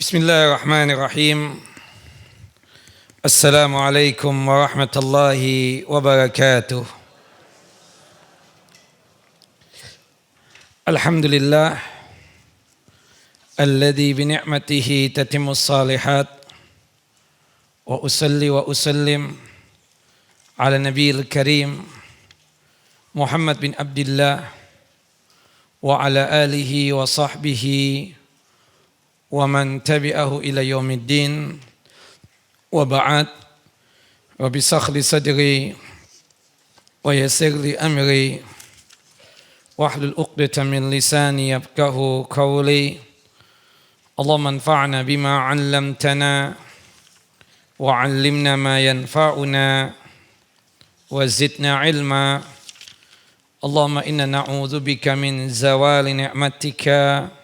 Bismillahirrahmanirrahim. Assalamualaikum warahmatullahi wabarakatuh. Alhamdulillah alladzi bi ni'matihi tatimmus shalihat wa usalli wa usallim ala nabiyil karim Muhammad bin Abdullah wa ala alihi wa sahbihi wa man tabi'ahu ila yaumiddin wa ba'd. Rabbi shrah li sadri wa yassir li amri wahlul 'uqdatam min lisani yafqahu qawli. Allahumma anfa'na bima 'allamtana wa 'allimna ma yanfa'una wa zidna 'ilma. Allahumma inna na'udzubika min zawali ni'matika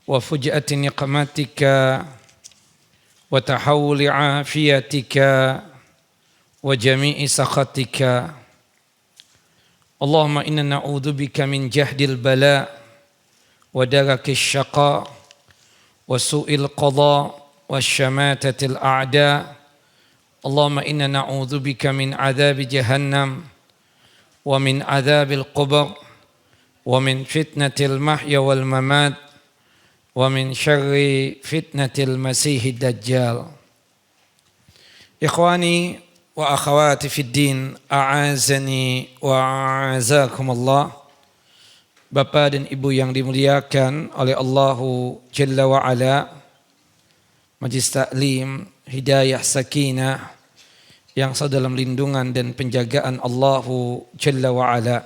wa fuj'ati niqmatika wa tahawuli afiyatika wa jami'i sakhatika. Allahumma inna na'udzubika min jahdil bala wa darakis syaqa wa su'il qada wa syamatatil a'da. Allahumma inna na'udzubika min adzabi jahannam wa min adzabil qubur wa min fitnatil mahya wal mamat wa min syarri fitnatil masihid dajjal. Ikhwani wa akhawati fid din, a'azani wa a'azakumullah. Bapak dan Ibu yang dimuliakan oleh Allahu Jalla wa Ala, Majelis Taklim Hidayah Sakinah yang dalam lindungan dan penjagaan Allahu Jalla wa Ala.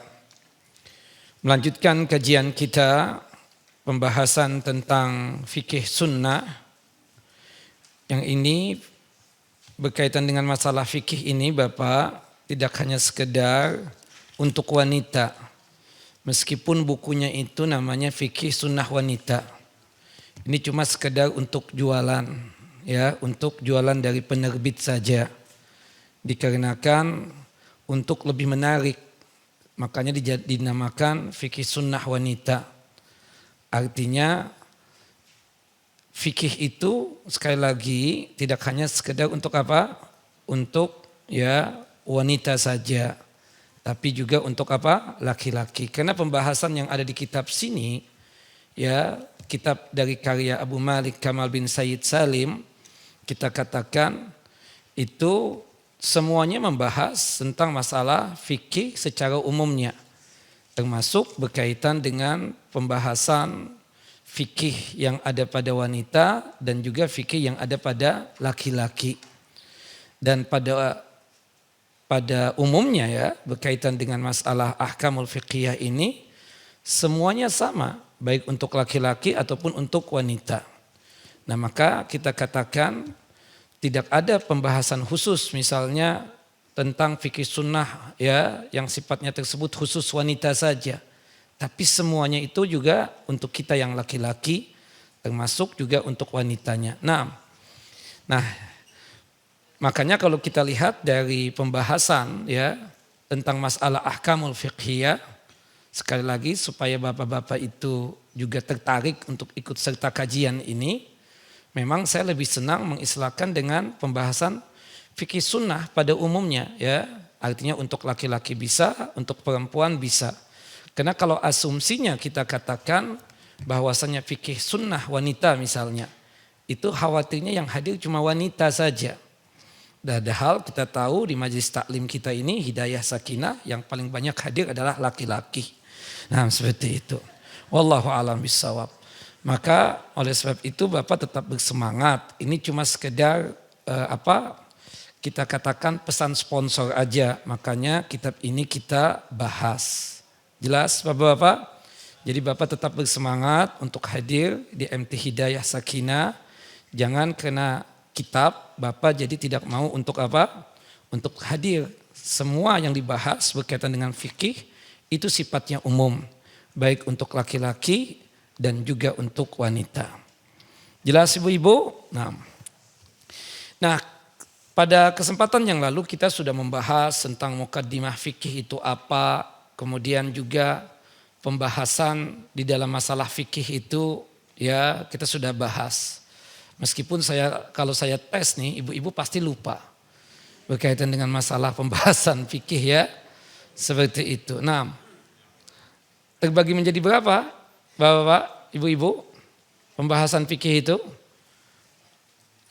Melanjutkan kajian kita, pembahasan tentang fikih sunnah. Yang ini berkaitan dengan masalah fikih ini Bapak, tidak hanya sekedar untuk wanita. Meskipun bukunya itu namanya fikih sunnah wanita. Ini cuma sekedar untuk jualan, ya, untuk jualan dari penerbit saja. Dikarenakan untuk lebih menarik, makanya dinamakan fikih sunnah wanita. Artinya fikih itu sekali lagi tidak hanya sekedar untuk apa? Untuk ya wanita saja, tapi juga untuk apa? Laki-laki. Karena pembahasan yang ada di kitab sini, ya kitab dari karya Abu Malik Kamal bin Sayyid Salim, kita katakan itu semuanya membahas tentang masalah fikih secara umumnya. Termasuk berkaitan dengan pembahasan fikih yang ada pada wanita dan juga fikih yang ada pada laki-laki. Dan pada umumnya ya, berkaitan dengan masalah ahkamul fiqhiyah ini semuanya sama, baik untuk laki-laki ataupun untuk wanita. Nah, maka kita katakan tidak ada pembahasan khusus misalnya tentang fikih sunnah ya yang sifatnya tersebut khusus wanita saja. Tapi semuanya itu juga untuk kita yang laki-laki, termasuk juga untuk wanitanya. Nah, makanya kalau kita lihat dari pembahasan ya tentang masalah ahkamul fiqhiyah, sekali lagi supaya bapak-bapak itu juga tertarik untuk ikut serta kajian ini, memang saya lebih senang mengistilahkan dengan pembahasan fikih sunnah pada umumnya ya, artinya untuk laki-laki bisa, untuk perempuan bisa. Karena kalau asumsinya kita katakan bahwasanya fikih sunnah wanita misalnya, itu khawatirnya yang hadir cuma wanita saja. Padahal kita tahu di majelis taklim kita ini Hidayah Sakinah yang paling banyak hadir adalah laki-laki. Nah seperti itu. Wallahu a'lam bishawab. Maka oleh sebab itu Bapak tetap bersemangat. Ini cuma sekedar kita katakan pesan sponsor aja, makanya kitab ini kita bahas. Jelas Bapak-bapak? Jadi Bapak tetap bersemangat untuk hadir di MT Hidayah Sakinah. Jangan kena kitab Bapak jadi tidak mau untuk apa? Untuk hadir. Semua yang dibahas berkaitan dengan fikih itu sifatnya umum. Baik untuk laki-laki dan juga untuk wanita. Jelas ibu-ibu? Nah, pada kesempatan yang lalu kita sudah membahas tentang muqaddimah fikih itu apa, kemudian juga pembahasan di dalam masalah fikih itu ya kita sudah bahas. Meskipun kalau saya tes nih, ibu-ibu pasti lupa berkaitan dengan masalah pembahasan fikih ya, seperti itu. Nah, terbagi menjadi berapa, bapak-bapak, ibu-ibu, pembahasan fikih itu?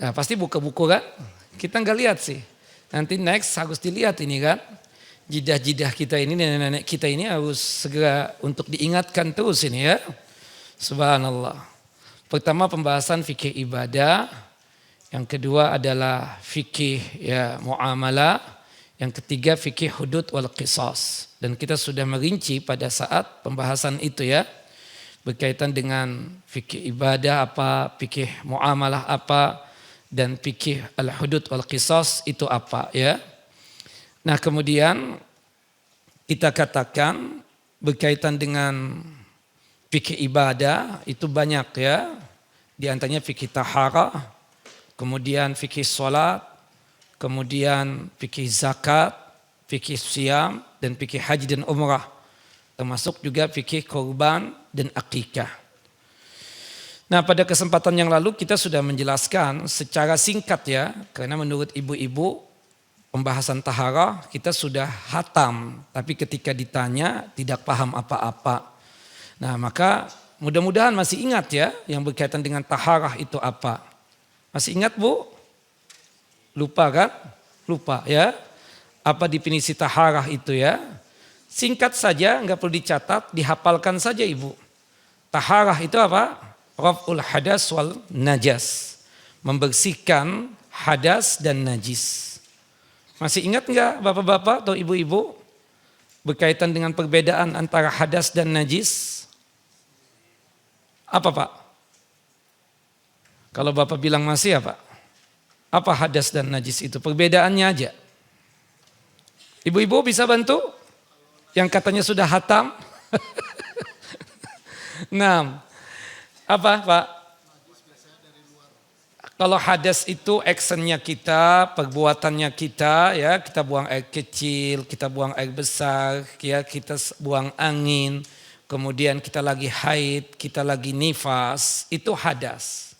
Nah, pasti buku-buku kan? Kita nggak lihat sih. Nanti next harus dilihat ini kan. Jidah-jidah kita ini, nenek-nenek kita ini harus segera untuk diingatkan terus ini ya. Subhanallah. Pertama pembahasan fikih ibadah. Yang kedua adalah fikih ya muamalah. Yang ketiga fikih hudud wal qisas. Dan kita sudah merinci pada saat pembahasan itu ya. Berkaitan dengan fikih ibadah apa, fikih muamalah apa, dan fikih al-hudud wal qisas itu apa ya. Nah kemudian kita katakan berkaitan dengan fikih ibadah itu banyak ya. Di antaranya fikih taharah, kemudian fikih sholat, kemudian fikih zakat, fikih siyam, dan fikih haji dan umrah. Termasuk juga fikih korban dan akikah. Nah pada kesempatan yang lalu kita sudah menjelaskan secara singkat ya. Karena menurut ibu-ibu pembahasan taharah kita sudah hatam, tapi ketika ditanya tidak paham apa-apa. Nah maka mudah-mudahan masih ingat ya yang berkaitan dengan taharah itu apa. Masih ingat Bu? Lupa kan? Lupa ya. Apa definisi taharah itu ya? Singkat saja, nggak perlu dicatat, dihafalkan saja Ibu. Taharah itu apa? Raf'ul hadas wal najas. Membersihkan hadas dan najis. Masih ingat enggak bapak-bapak atau ibu-ibu berkaitan dengan perbedaan antara hadas dan najis? Apa Pak? Kalau bapak bilang masih apa? Apa hadas dan najis itu? Perbedaannya aja. Ibu-ibu bisa bantu? Yang katanya sudah hatam? Nah, apa Pak? Kalau hadas itu actionnya kita, perbuatannya kita, ya kita buang air kecil, kita buang air besar, ya kita buang angin, kemudian kita lagi haid, kita lagi nifas, itu hadas.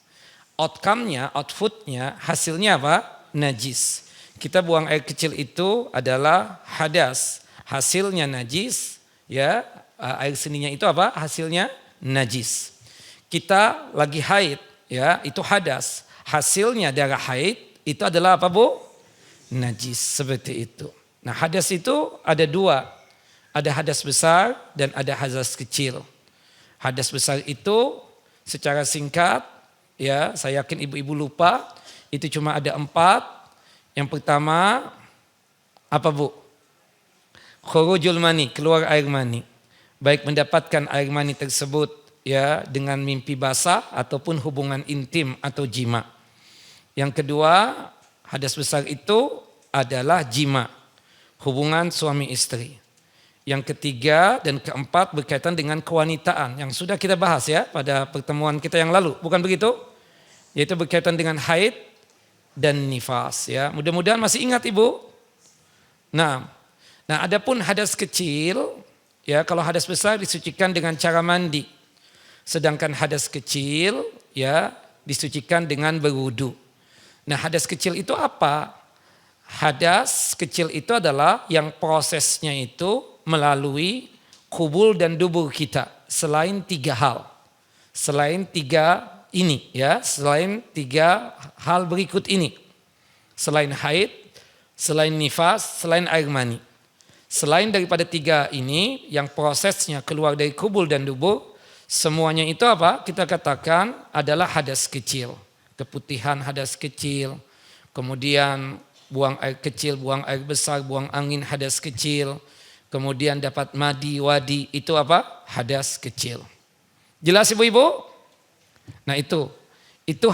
Outcome-nya, output-nya, hasilnya apa? Najis. Kita buang air kecil itu adalah hadas, hasilnya najis, ya air seninya itu apa? Hasilnya najis. Kita lagi haid, ya itu hadas. Hasilnya darah haid itu adalah apa Bu? Najis, seperti itu. Nah hadas itu ada dua. Ada hadas besar dan ada hadas kecil. Hadas besar itu secara singkat, ya saya yakin ibu-ibu lupa, itu cuma ada 4. Yang pertama, apa Bu? Khurujul mani, keluar air mani. Baik mendapatkan air mani tersebut ya dengan mimpi basah ataupun hubungan intim atau jima. Yang kedua, hadas besar itu adalah jima, hubungan suami istri. Yang ketiga dan keempat berkaitan dengan kewanitaan yang sudah kita bahas ya pada pertemuan kita yang lalu, bukan begitu? Yaitu berkaitan dengan haid dan nifas ya. Mudah-mudahan masih ingat Ibu. Nah, adapun hadas kecil ya, kalau hadas besar disucikan dengan cara mandi. Sedangkan hadas kecil ya disucikan dengan berwudu. Nah hadas kecil itu apa? Hadas kecil itu adalah yang prosesnya itu melalui kubul dan dubur kita. Selain 3 hal. Selain 3 ini ya. Selain 3 hal berikut ini. Selain haid, selain nifas, selain air mani. Selain daripada 3 ini yang prosesnya keluar dari kubul dan dubur. Semuanya itu apa? Kita katakan adalah hadas kecil. Keputihan hadas kecil, kemudian buang air kecil, buang air besar, buang angin hadas kecil, kemudian dapat madi, wadi, itu apa? Hadas kecil. Jelas ibu-ibu? Nah itu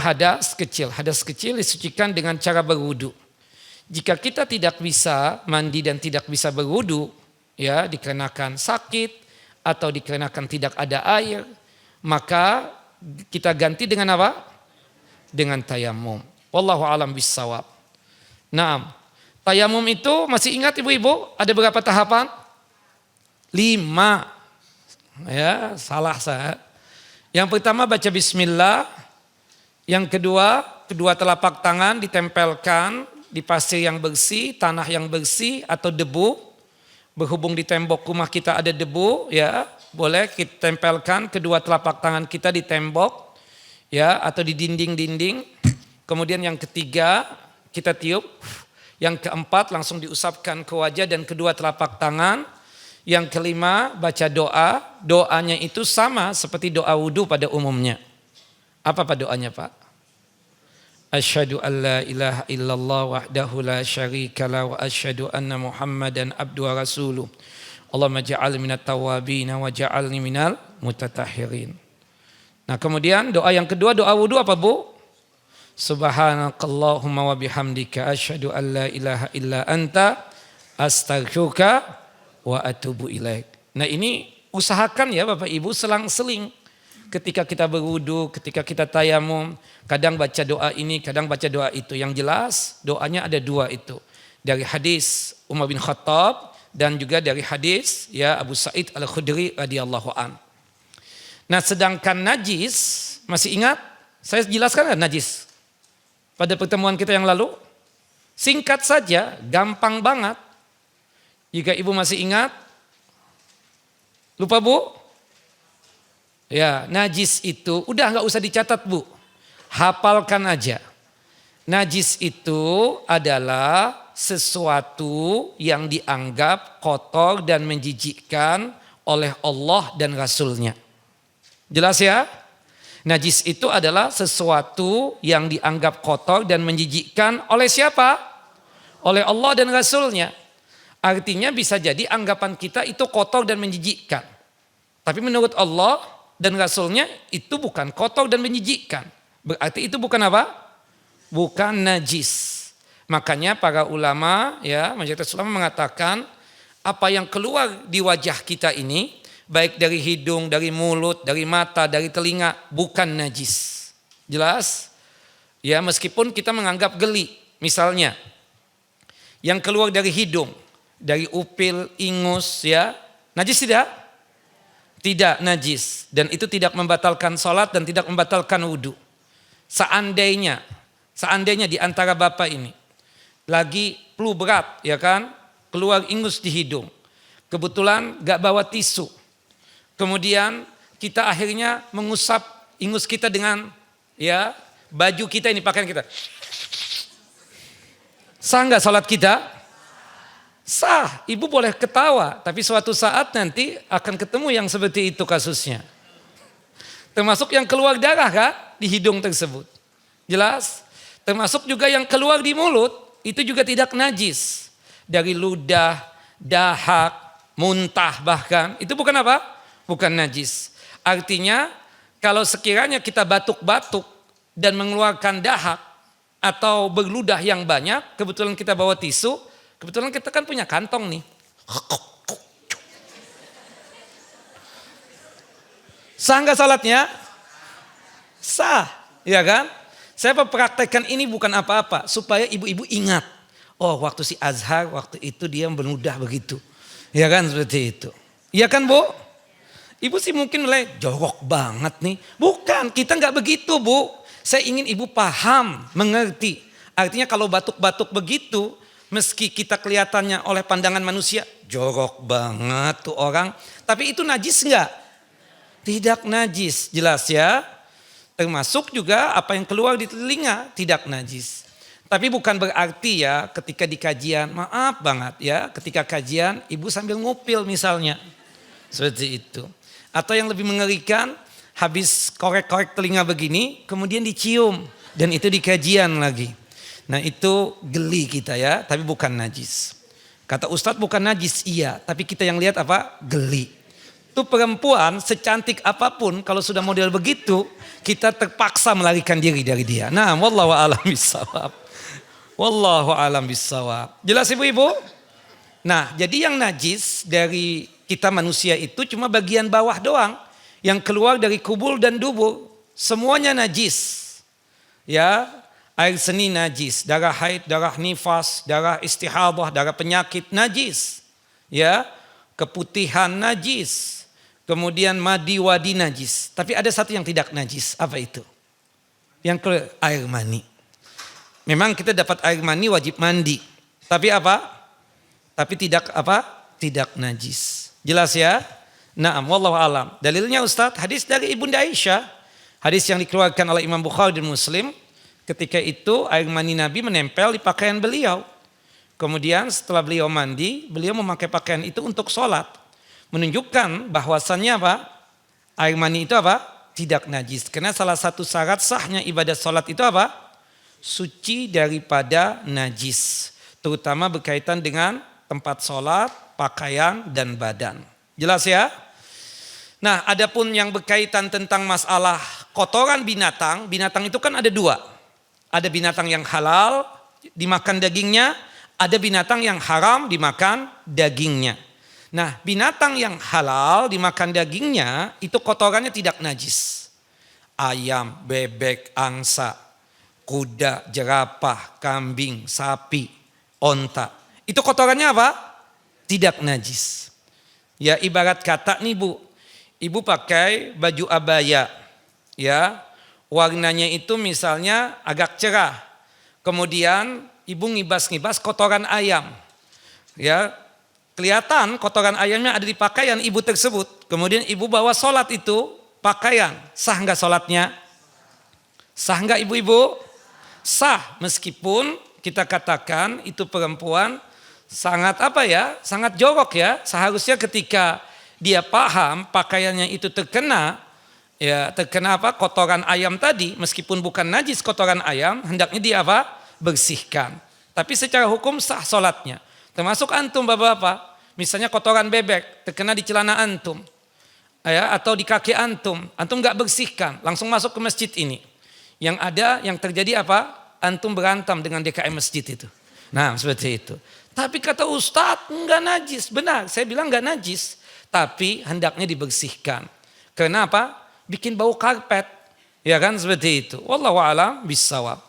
hadas kecil. Hadas kecil disucikan dengan cara berwudu. Jika kita tidak bisa mandi dan tidak bisa berwudu, ya dikarenakan sakit atau dikarenakan tidak ada air, maka kita ganti dengan apa? Dengan tayamum. Wallahu a'lam bissawab. Nah, tayamum itu masih ingat ibu-ibu ada berapa tahapan? 5. Ya, salah saya. Yang pertama baca bismillah. Yang kedua, kedua telapak tangan ditempelkan di pasir yang bersih, tanah yang bersih atau debu. Berhubung di tembok rumah kita ada debu, ya, boleh kita tempelkan kedua telapak tangan kita di tembok, ya, atau di dinding-dinding. Kemudian yang ketiga, kita tiup. Yang keempat, langsung diusapkan ke wajah dan kedua telapak tangan. Yang kelima, baca doa. Doanya itu sama seperti doa wudhu pada umumnya. Apa doanya, Pak? Asyhadu an la ilaha illallah wahdahu la syarika la wa asyhadu anna Muhammadan abduhu wa rasuluh. Allahumma ja'al minat tawabin wa ja'alni minal mutatahhirin. Nah, kemudian doa yang kedua, doa wudhu apa, Bu? Subhanakallahumma wa bihamdika asyhadu an la ilaha illa anta astaghfiruka wa atubu ilaik. Nah, ini usahakan ya Bapak Ibu selang-seling. Ketika kita berwudu, ketika kita tayamum, kadang baca doa ini, kadang baca doa itu. Yang jelas doanya ada dua itu. Dari hadis Umar bin Khattab dan juga dari hadis ya Abu Sa'id Al-Khudri radhiyallahu an. Nah, sedangkan najis, masih ingat? Saya jelaskan kan najis pada pertemuan kita yang lalu? Singkat saja, gampang banget. Jika Ibu masih ingat, lupa Bu? Ya, najis itu udah nggak usah dicatat Bu, hafalkan aja. Najis itu adalah sesuatu yang dianggap kotor dan menjijikkan oleh Allah dan Rasulnya. Jelas ya? Najis itu adalah sesuatu yang dianggap kotor dan menjijikkan oleh siapa? Oleh Allah dan Rasulnya. Artinya bisa jadi anggapan kita itu kotor dan menjijikkan. Tapi menurut Allah dan Rasulnya itu bukan kotor dan menjijikkan. Berarti itu bukan apa? Bukan najis. Makanya para ulama ya, Majelis Ulama mengatakan apa yang keluar di wajah kita ini, baik dari hidung, dari mulut, dari mata, dari telinga, bukan najis. Jelas? Ya, meskipun kita menganggap geli. Misalnya yang keluar dari hidung, dari upil, ingus ya, najis tidak? Tidak najis, dan itu tidak membatalkan sholat dan tidak membatalkan wudhu. Seandainya di antara Bapak ini lagi flu berat ya kan, keluar ingus di hidung, kebetulan gak bawa tisu, kemudian kita akhirnya mengusap ingus kita dengan ya baju kita ini, pakaian kita, sah gak sholat kita? Sah, Ibu boleh ketawa, tapi suatu saat nanti akan ketemu yang seperti itu kasusnya. Termasuk yang keluar darah kan di hidung tersebut. Jelas? Termasuk juga yang keluar di mulut, itu juga tidak najis. Dari ludah, dahak, muntah bahkan, itu bukan apa? Bukan najis. Artinya kalau sekiranya kita batuk-batuk dan mengeluarkan dahak atau berludah yang banyak, kebetulan kita bawa tisu, kebetulan kita kan punya kantong nih. Sah nggak salatnya? Sah, ya kan? Saya mempraktekkan ini bukan apa-apa, supaya ibu-ibu ingat. Oh, waktu si Azhar, waktu itu dia berludah begitu. Ya kan, seperti itu. Iya kan Bu? Ibu sih mungkin mulai jorok banget nih. Bukan, kita nggak begitu Bu. Saya ingin ibu paham, mengerti. Artinya kalau batuk-batuk begitu, meski kita kelihatannya oleh pandangan manusia, jorok banget tuh orang. Tapi itu najis enggak? Tidak najis, jelas ya. Termasuk juga apa yang keluar di telinga, tidak najis. Tapi bukan berarti ya ketika di kajian, maaf banget ya, ketika kajian ibu sambil ngupil misalnya. Seperti itu. Atau yang lebih mengerikan, habis korek-korek telinga begini, kemudian dicium. Dan itu di kajian lagi. Nah itu geli kita ya, tapi bukan najis. Kata Ustadz bukan najis, iya. Tapi kita yang lihat apa? Geli. Itu perempuan secantik apapun, kalau sudah model begitu, kita terpaksa melarikan diri dari dia. Nah, wallahu a'lam bishawab. Wallahu a'lam bishawab. Jelas ibu-ibu? Nah, jadi yang najis dari kita manusia itu cuma bagian bawah doang. Yang keluar dari kubul dan dubur, semuanya najis. Ya, air seni najis, darah haid, darah nifas, darah istihadah, darah penyakit najis. Ya, keputihan najis. Kemudian madi wadi najis. Tapi ada satu yang tidak najis, apa itu? Yang keluar air mani. Memang kita dapat air mani wajib mandi. Tapi apa? Tapi tidak apa? Tidak najis. Jelas ya? Naam, wallahu alam. Dalilnya Ustaz, hadis dari Ibunda Aisyah. Hadis yang dikeluarkan oleh Imam Bukhari dan Muslim. Ketika itu air mani Nabi menempel di pakaian beliau. Kemudian setelah beliau mandi, beliau memakai pakaian itu untuk sholat. Menunjukkan bahwasannya apa? Air mani itu apa? Tidak najis. Karena salah satu syarat sahnya ibadah sholat itu apa? Suci daripada najis. Terutama berkaitan dengan tempat sholat, pakaian, dan badan. Jelas ya? Nah, adapun yang berkaitan tentang masalah kotoran binatang, binatang itu kan ada dua. Ada binatang yang halal dimakan dagingnya, ada binatang yang haram dimakan dagingnya. Nah, binatang yang halal dimakan dagingnya itu kotorannya tidak najis. Ayam, bebek, angsa, kuda, jerapah, kambing, sapi, onta. Itu kotorannya apa? Tidak najis. Ya ibarat kata nih Bu, Ibu pakai baju abaya, ya warnanya itu misalnya agak cerah. Kemudian Ibu ngibas-ngibas kotoran ayam. Ya, kelihatan kotoran ayamnya ada di pakaian Ibu tersebut. Kemudian Ibu bawa sholat itu pakaian. Sah enggak sholatnya? Sah enggak ibu-ibu? Sah, meskipun kita katakan itu perempuan sangat apa ya? Sangat jorok ya. Seharusnya ketika dia paham pakaiannya itu terkena apa? Kotoran ayam tadi, meskipun bukan najis kotoran ayam, hendaknya dia apa? Bersihkan. Tapi secara hukum sah sholatnya. Termasuk antum bapak-bapak, misalnya kotoran bebek terkena di celana antum, ya, atau di kaki antum nggak bersihkan, langsung masuk ke masjid ini. Yang ada, yang terjadi apa? Antum berantem dengan DKM masjid itu. Nah seperti itu. Tapi kata Ustadz nggak najis, benar. Saya bilang nggak najis, tapi hendaknya dibersihkan. Karena apa? Bikin bau karpet, ya kan seperti itu. Wallahu a'lam bishawab.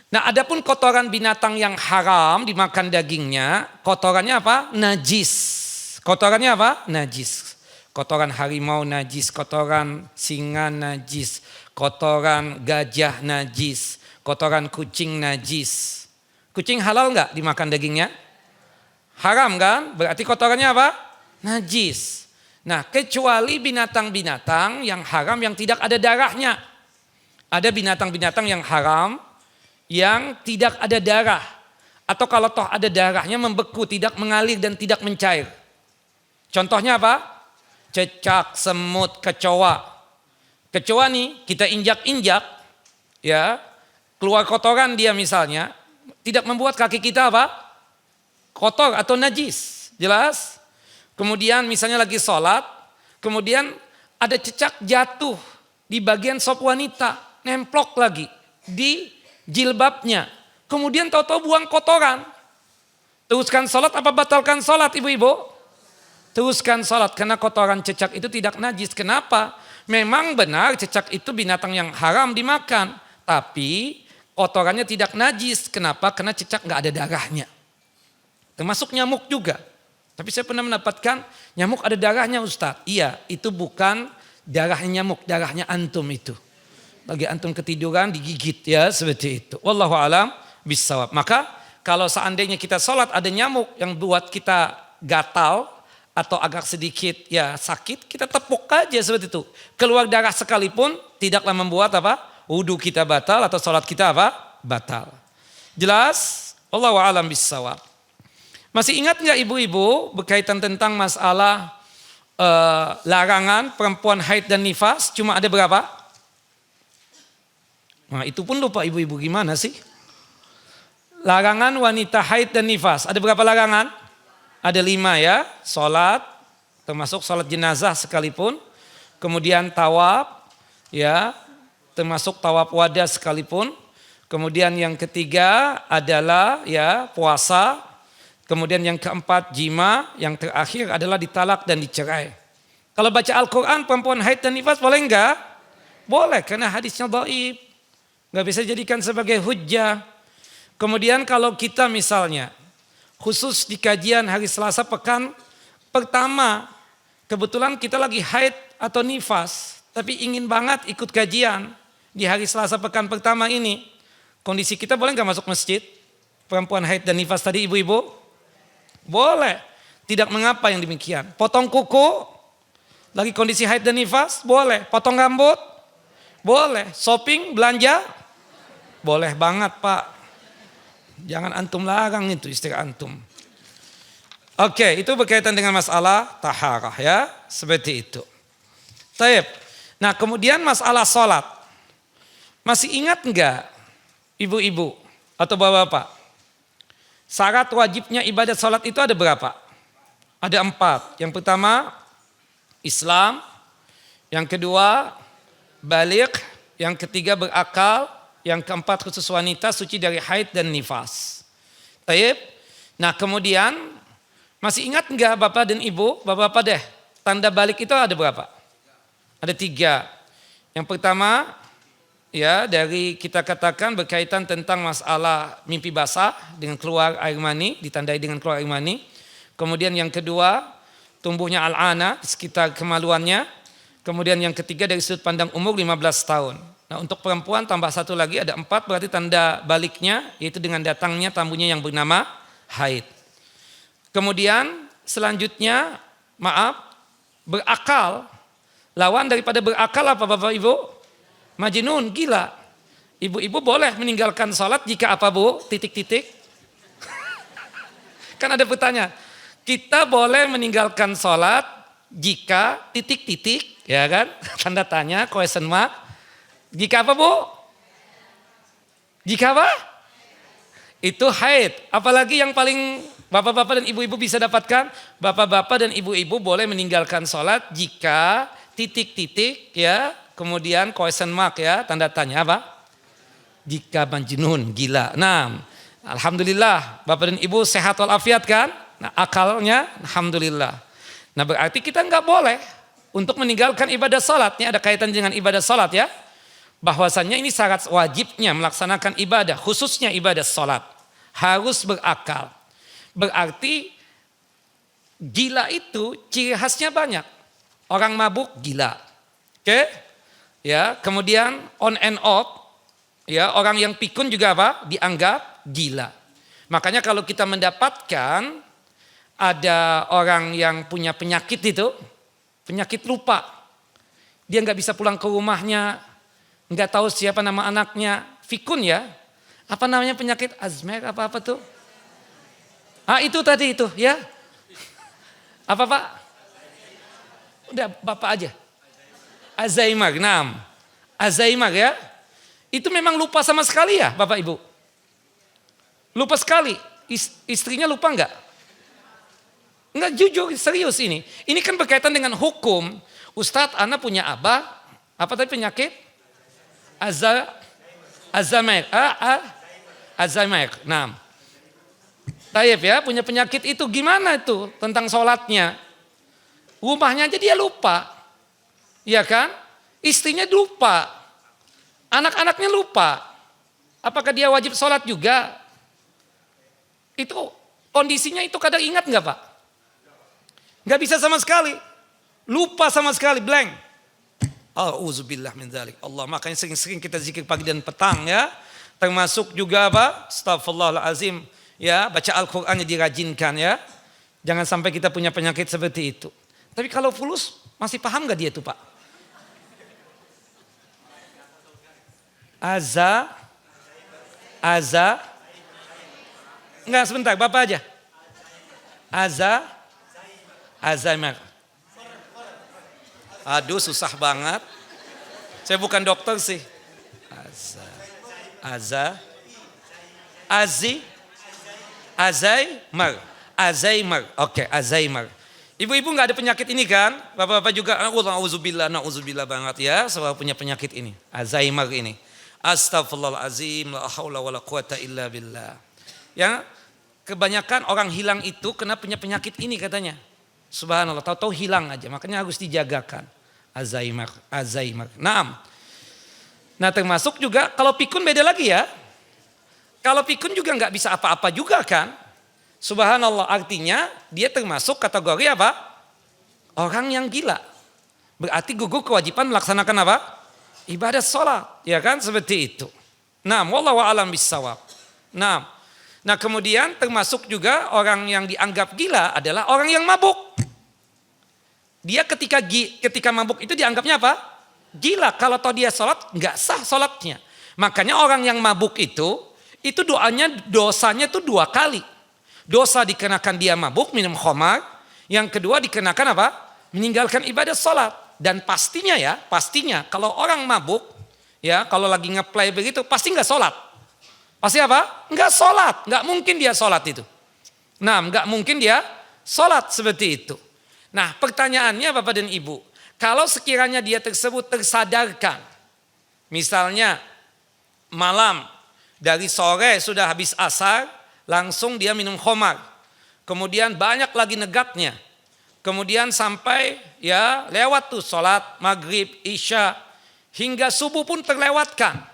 Nah, adapun kotoran binatang yang haram dimakan dagingnya, kotorannya apa? Najis. Kotorannya apa? Najis. Kotoran harimau najis, kotoran singa najis, kotoran gajah najis, kotoran kucing najis. Kucing halal nggak dimakan dagingnya? Haram kan? Berarti kotorannya apa? Najis. Nah, kecuali binatang-binatang yang haram yang tidak ada darahnya. Ada binatang-binatang yang haram yang tidak ada darah. Atau kalau toh ada darahnya membeku, tidak mengalir dan tidak mencair. Contohnya apa? Cecak, semut, kecoa. Kecoa nih kita injak-injak, ya, keluar kotoran dia misalnya, tidak membuat kaki kita apa? Kotor atau najis. Jelas? Kemudian misalnya lagi sholat, kemudian ada cecak jatuh di bagian sop wanita, nemplok lagi di jilbabnya. Kemudian tahu-tahu buang kotoran. Teruskan sholat apa batalkan sholat ibu-ibu? Teruskan sholat karena kotoran cecak itu tidak najis. Kenapa? Memang benar cecak itu binatang yang haram dimakan. Tapi kotorannya tidak najis. Kenapa? Karena cecak gak ada darahnya. Termasuk nyamuk juga. Tapi saya pernah mendapatkan nyamuk ada darahnya Ustaz. Iya, itu bukan darahnya nyamuk, darahnya antum itu. Bagi antum ketiduran digigit ya seperti itu. Wallahu a'lam bishawab. Maka kalau seandainya kita sholat ada nyamuk yang buat kita gatal atau agak sedikit ya sakit, kita tepuk aja seperti itu. Keluar darah sekalipun tidaklah membuat apa? Wudu kita batal atau sholat kita apa? Batal. Jelas? Wallahu a'lam bishawab. Masih ingat nggak ibu-ibu berkaitan tentang masalah larangan perempuan haid dan nifas cuma ada berapa? Nah itu pun lupa ibu-ibu gimana sih? Larangan wanita haid dan nifas ada berapa larangan? Ada 5 ya, sholat termasuk sholat jenazah sekalipun, kemudian tawaf ya termasuk tawaf wada sekalipun, kemudian yang ketiga adalah ya puasa. Kemudian yang keempat jima, yang terakhir adalah ditalak dan dicerai. Kalau baca Al-Quran perempuan haid dan nifas boleh enggak? Boleh karena hadisnya dhaif. Enggak bisa jadikan sebagai hujjah. Kemudian kalau kita misalnya khusus di kajian hari Selasa pekan pertama, kebetulan kita lagi haid atau nifas, tapi ingin banget ikut kajian. di hari Selasa pekan pertama ini, kondisi kita boleh nggak masuk masjid? Perempuan haid dan nifas tadi ibu-ibu? Boleh. Tidak mengapa yang demikian. Potong kuku, lagi kondisi haid dan nifas? Boleh. Potong rambut? Boleh. Shopping, belanja? Boleh banget Pak. Jangan antum larang itu istri antum. Oke, itu berkaitan dengan masalah taharah ya. Seperti itu. Taib. Nah kemudian masalah sholat. Masih ingat enggak ibu-ibu atau bapak-bapak? Syarat wajibnya ibadah sholat itu ada berapa? Ada 4. Yang pertama Islam. Yang kedua baligh. Yang ketiga berakal. Yang keempat khusus wanita suci dari haid dan nifas. Taib. Nah kemudian masih ingat enggak bapak dan ibu? Bapak-bapak deh. Tanda balik itu ada berapa? Ada 3. Yang pertama ya dari kita katakan berkaitan tentang masalah mimpi basah dengan keluar air mani, ditandai dengan keluar air mani. Kemudian yang kedua tumbuhnya al-ana sekitar kemaluannya. Kemudian yang ketiga dari sudut pandang umur 15 tahun. Nah untuk perempuan tambah 1 lagi ada 4 berarti tanda baliknya yaitu dengan datangnya tamunya yang bernama haid. Kemudian selanjutnya berakal. Lawan daripada berakal apa Bapak Ibu? Majnun, gila. Ibu-ibu boleh meninggalkan sholat jika apa Bu? Titik-titik. Kan ada pertanyaan. Kita boleh meninggalkan sholat jika titik-titik, ya kan? Tanda tanya, question mark. Jika apa Bu? Jika apa? Itu haid. Apalagi yang paling bapak-bapak dan ibu-ibu bisa dapatkan? Bapak-bapak dan ibu-ibu boleh meninggalkan sholat jika titik-titik ya. Kemudian question mark ya, tanda tanya apa? Jika majnun, gila. Nah, alhamdulillah Bapak dan Ibu sehat walafiat kan? Nah, akalnya alhamdulillah. Nah, berarti kita nggak boleh untuk meninggalkan ibadah salat. Ini ada kaitan dengan ibadah salat ya. Bahwasannya ini syarat wajibnya melaksanakan ibadah, khususnya ibadah salat. Harus berakal. Berarti gila itu ciri khasnya banyak. Orang mabuk gila. Oke? Ya, kemudian on and off, ya orang yang pikun juga apa? Dianggap gila. Makanya kalau kita mendapatkan ada orang yang punya penyakit itu, penyakit lupa, dia nggak bisa pulang ke rumahnya, nggak tahu siapa nama anaknya, pikun ya. Apa namanya penyakit Alzheimer apa tuh? Itu tadi itu ya. Apa Pak? Udah Bapak aja. Alzheimer, Alzheimer ya. Itu memang lupa sama sekali ya Bapak Ibu? Lupa sekali. Istrinya lupa enggak? Enggak, jujur serius ini. Ini kan berkaitan dengan hukum. Ustadz, Ana punya abah. Apa tadi penyakit? Alzheimer. Alzheimer. Nah. Taib ya, punya penyakit itu gimana itu tentang sholatnya? Rumahnya aja dia lupa. Iya kan? Istrinya lupa. Anak-anaknya lupa. Apakah dia wajib sholat juga? Itu kondisinya itu kadang ingat enggak Pak? Enggak bisa sama sekali. Lupa sama sekali, blank. Auzubillah min dzalik. Allah, makanya sering-sering kita zikir pagi dan petang ya. Termasuk juga apa? Astaghfirullahalazim. Ya, baca Al-Qur'annya dirajinkan ya. Jangan sampai kita punya penyakit seperti itu. Tapi kalau fulus masih paham enggak dia tuh Pak? Enggak sebentar, Bapak aja. Alzheimer. Aduh susah banget. Saya bukan dokter sih. Alzheimer. Oke, Alzheimer. Ibu-ibu nggak ada penyakit ini kan? Bapak-bapak juga, na'udzubillah banget ya. Selalu punya penyakit ini, Alzheimer ini. Astaghfirullahalazim, la haula wala quwata illa billah. Ya, kebanyakan orang hilang itu kena punya penyakit ini katanya. Subhanallah, tahu-tahu hilang aja, makanya harus dijagakan. Alzheimer. Nah, termasuk juga kalau pikun beda lagi ya. Kalau pikun juga nggak bisa apa-apa juga kan. Subhanallah, artinya dia termasuk kategori apa? Orang yang gila. Berarti gugur kewajiban melaksanakan apa? ibadah sholat, ya kan, seperti itu. Nah, wallahu a'lam bishawab. Nah kemudian termasuk juga orang yang dianggap gila adalah orang yang mabuk. Dia ketika mabuk itu dianggapnya apa? Gila. Kalau toh dia sholat nggak sah sholatnya. Makanya orang yang mabuk itu dosanya itu 2 kali. Dosa dikenakan dia mabuk minum khamar. Yang kedua dikenakan apa? Meninggalkan ibadah sholat. Dan pastinya kalau orang mabuk, ya kalau lagi ngeplay begitu pasti nggak sholat. Pasti apa? Nggak sholat, nggak mungkin dia sholat itu. Nah, nggak mungkin dia sholat seperti itu. Nah, pertanyaannya Bapak dan Ibu, kalau sekiranya dia tersebut tersadarkan, misalnya malam dari sore sudah habis asar, langsung dia minum khamar, kemudian banyak lagi negatnya. Kemudian sampai ya lewat tuh sholat maghrib, isya, hingga subuh pun terlewatkan.